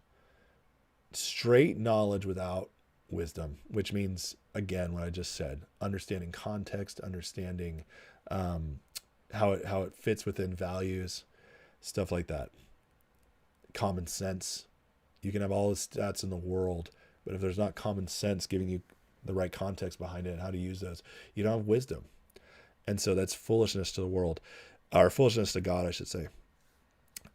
straight knowledge without wisdom, which means, again, what I just said, understanding context, understanding how it fits within values, stuff like that. Common sense. You can have all the stats in the world, but if there's not common sense giving you the right context behind it and how to use those, you don't have wisdom. And so that's foolishness to the world, or foolishness to God, I should say.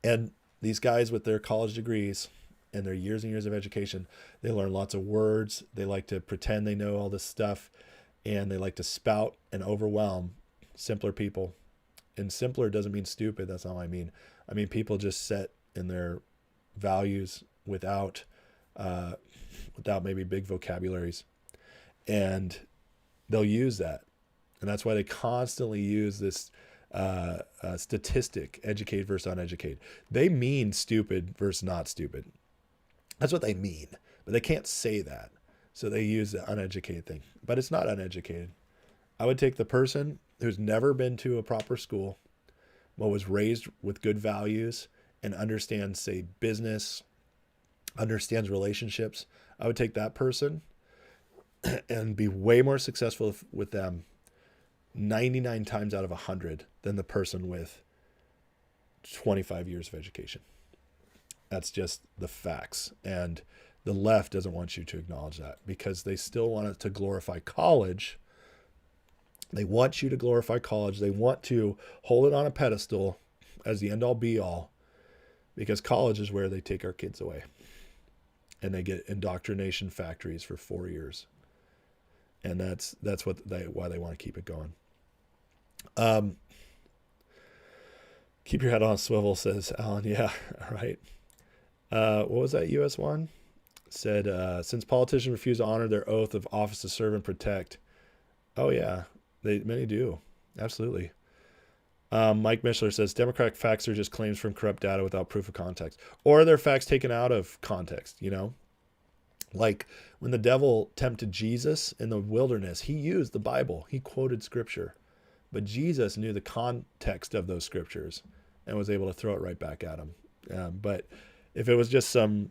And these guys with their college degrees and their years and years of education, they learn lots of words. They like to pretend they know all this stuff, and they like to spout and overwhelm simpler people. And simpler doesn't mean stupid. That's not what I mean. I mean people just set in their values without maybe big vocabularies, and they'll use that. And that's why they constantly use this statistic, educate versus uneducated. They mean stupid versus not stupid. That's what they mean, but they can't say that. So they use the uneducated thing, but it's not uneducated. I would take the person who's never been to a proper school, but was raised with good values and understands, say, business, understands relationships. I would take that person and be way more successful with them 99 times out of 100 than the person with 25 years of education. That's just the facts. And the left doesn't want you to acknowledge that because they still want it to glorify college. They want you to glorify college. They want to hold it on a pedestal as the end all be all, because college is where they take our kids away and they get indoctrination factories for 4 years. And that's why they want to keep it going. Keep your head on a swivel, says Alan. Yeah, right. What was that US one? Said, since politicians refuse to honor their oath of office to serve and protect. Oh yeah, many do. Absolutely. Mike Mishler says, Democratic facts are just claims from corrupt data without proof of context. Or they're facts taken out of context, you know? Like when the devil tempted Jesus in the wilderness, he used the Bible. He quoted scripture. But Jesus knew the context of those scriptures and was able to throw it right back at him. But if it was just some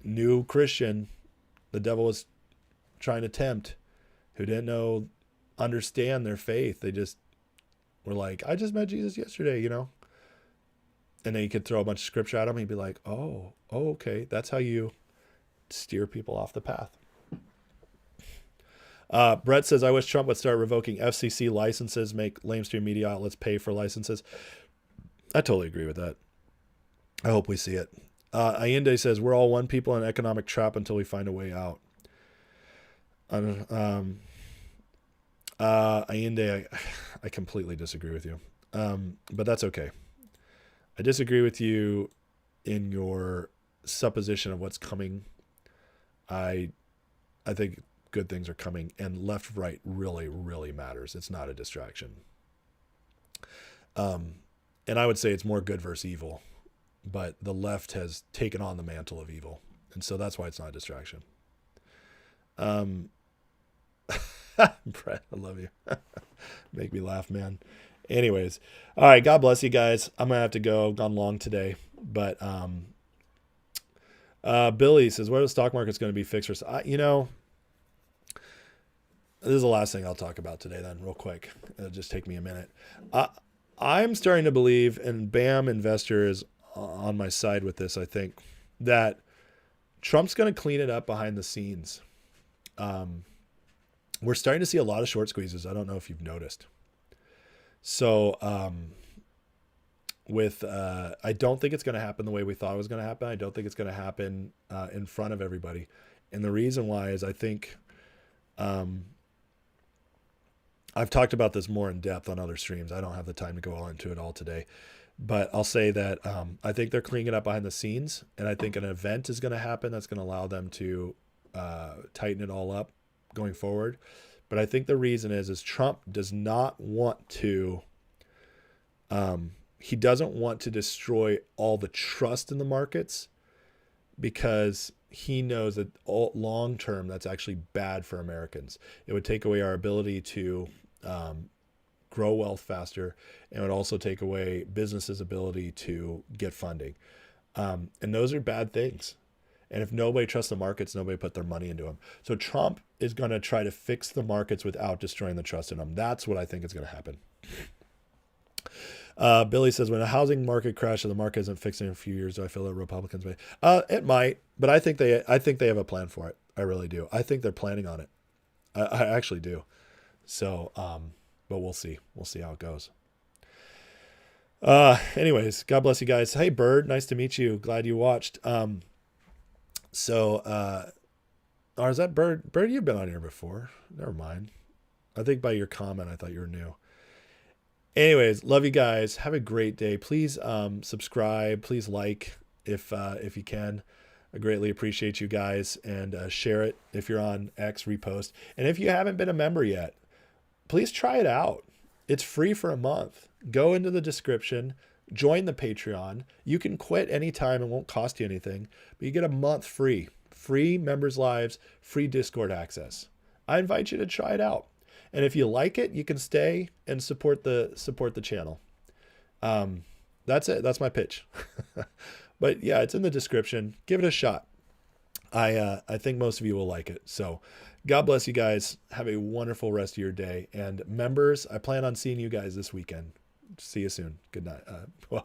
new Christian the devil was trying to tempt, who didn't understand their faith, they just were like, I just met Jesus yesterday, you know? And then you could throw a bunch of scripture at him. He'd be like, oh, okay. That's how you steer people off the path. Brett says, I wish Trump would start revoking FCC licenses, make lamestream media outlets pay for licenses. I totally agree with that. I hope we see it. Allende says, we're all one people in an economic trap until we find a way out. Allende, I completely disagree with you. But that's okay. I disagree with you in your supposition of what's coming. I think good things are coming, and left right really, really matters. It's not a distraction. And I would say it's more good versus evil, but the left has taken on the mantle of evil, and so that's why it's not a distraction. Brett, I love you. Make me laugh, man. Anyways, all right, God bless you guys. I'm gonna have to go. I've gone long today, but Billy says, where the stock market's going to be fixed? This is the last thing I'll talk about today then, real quick. It'll just take me a minute. I'm starting to believe, and BAM Investor is on my side with this, I think, that Trump's going to clean it up behind the scenes. We're starting to see a lot of short squeezes. I don't know if you've noticed. So I don't think it's going to happen the way we thought it was going to happen. I don't think it's going to happen in front of everybody. And the reason why is I think I've talked about this more in depth on other streams. I don't have the time to go into it all today. But I'll say that I think they're cleaning it up behind the scenes. And I think an event is going to happen that's going to allow them to tighten it all up going forward. But I think the reason is Trump does not want to he doesn't want to destroy all the trust in the markets, because he knows that long term that's actually bad for Americans. It would take away our ability to grow wealth faster, and would also take away businesses' ability to get funding. And those are bad things. And if nobody trusts the markets, nobody put their money into them. So Trump is going to try to fix the markets without destroying the trust in them. That's what I think is going to happen. Billy says, when a housing market crashes, the market isn't fixing in a few years, do I feel that Republicans may? It might, but I think they have a plan for it. I really do. I think they're planning on it. I actually do. So, but we'll see. We'll see how it goes. Anyways, God bless you guys. Hey, Bird, nice to meet you. Glad you watched. So, or is that Bird? Bird, you've been on here before. Never mind. I think by your comment, I thought you were new. Anyways, love you guys. Have a great day. Please subscribe. Please like if you can. I greatly appreciate you guys, and share it if you're on X, repost. And if you haven't been a member yet, please try it out. It's free for a month. Go into the description, join the Patreon. You can quit anytime. It won't cost you anything, but you get a month free. Free members' lives, free Discord access. I invite you to try it out. And if you like it, you can stay and support the channel. That's it. That's my pitch. But yeah, it's in the description. Give it a shot. I think most of you will like it. So God bless you guys. Have a wonderful rest of your day. And members, I plan on seeing you guys this weekend. See you soon. Good night. Well,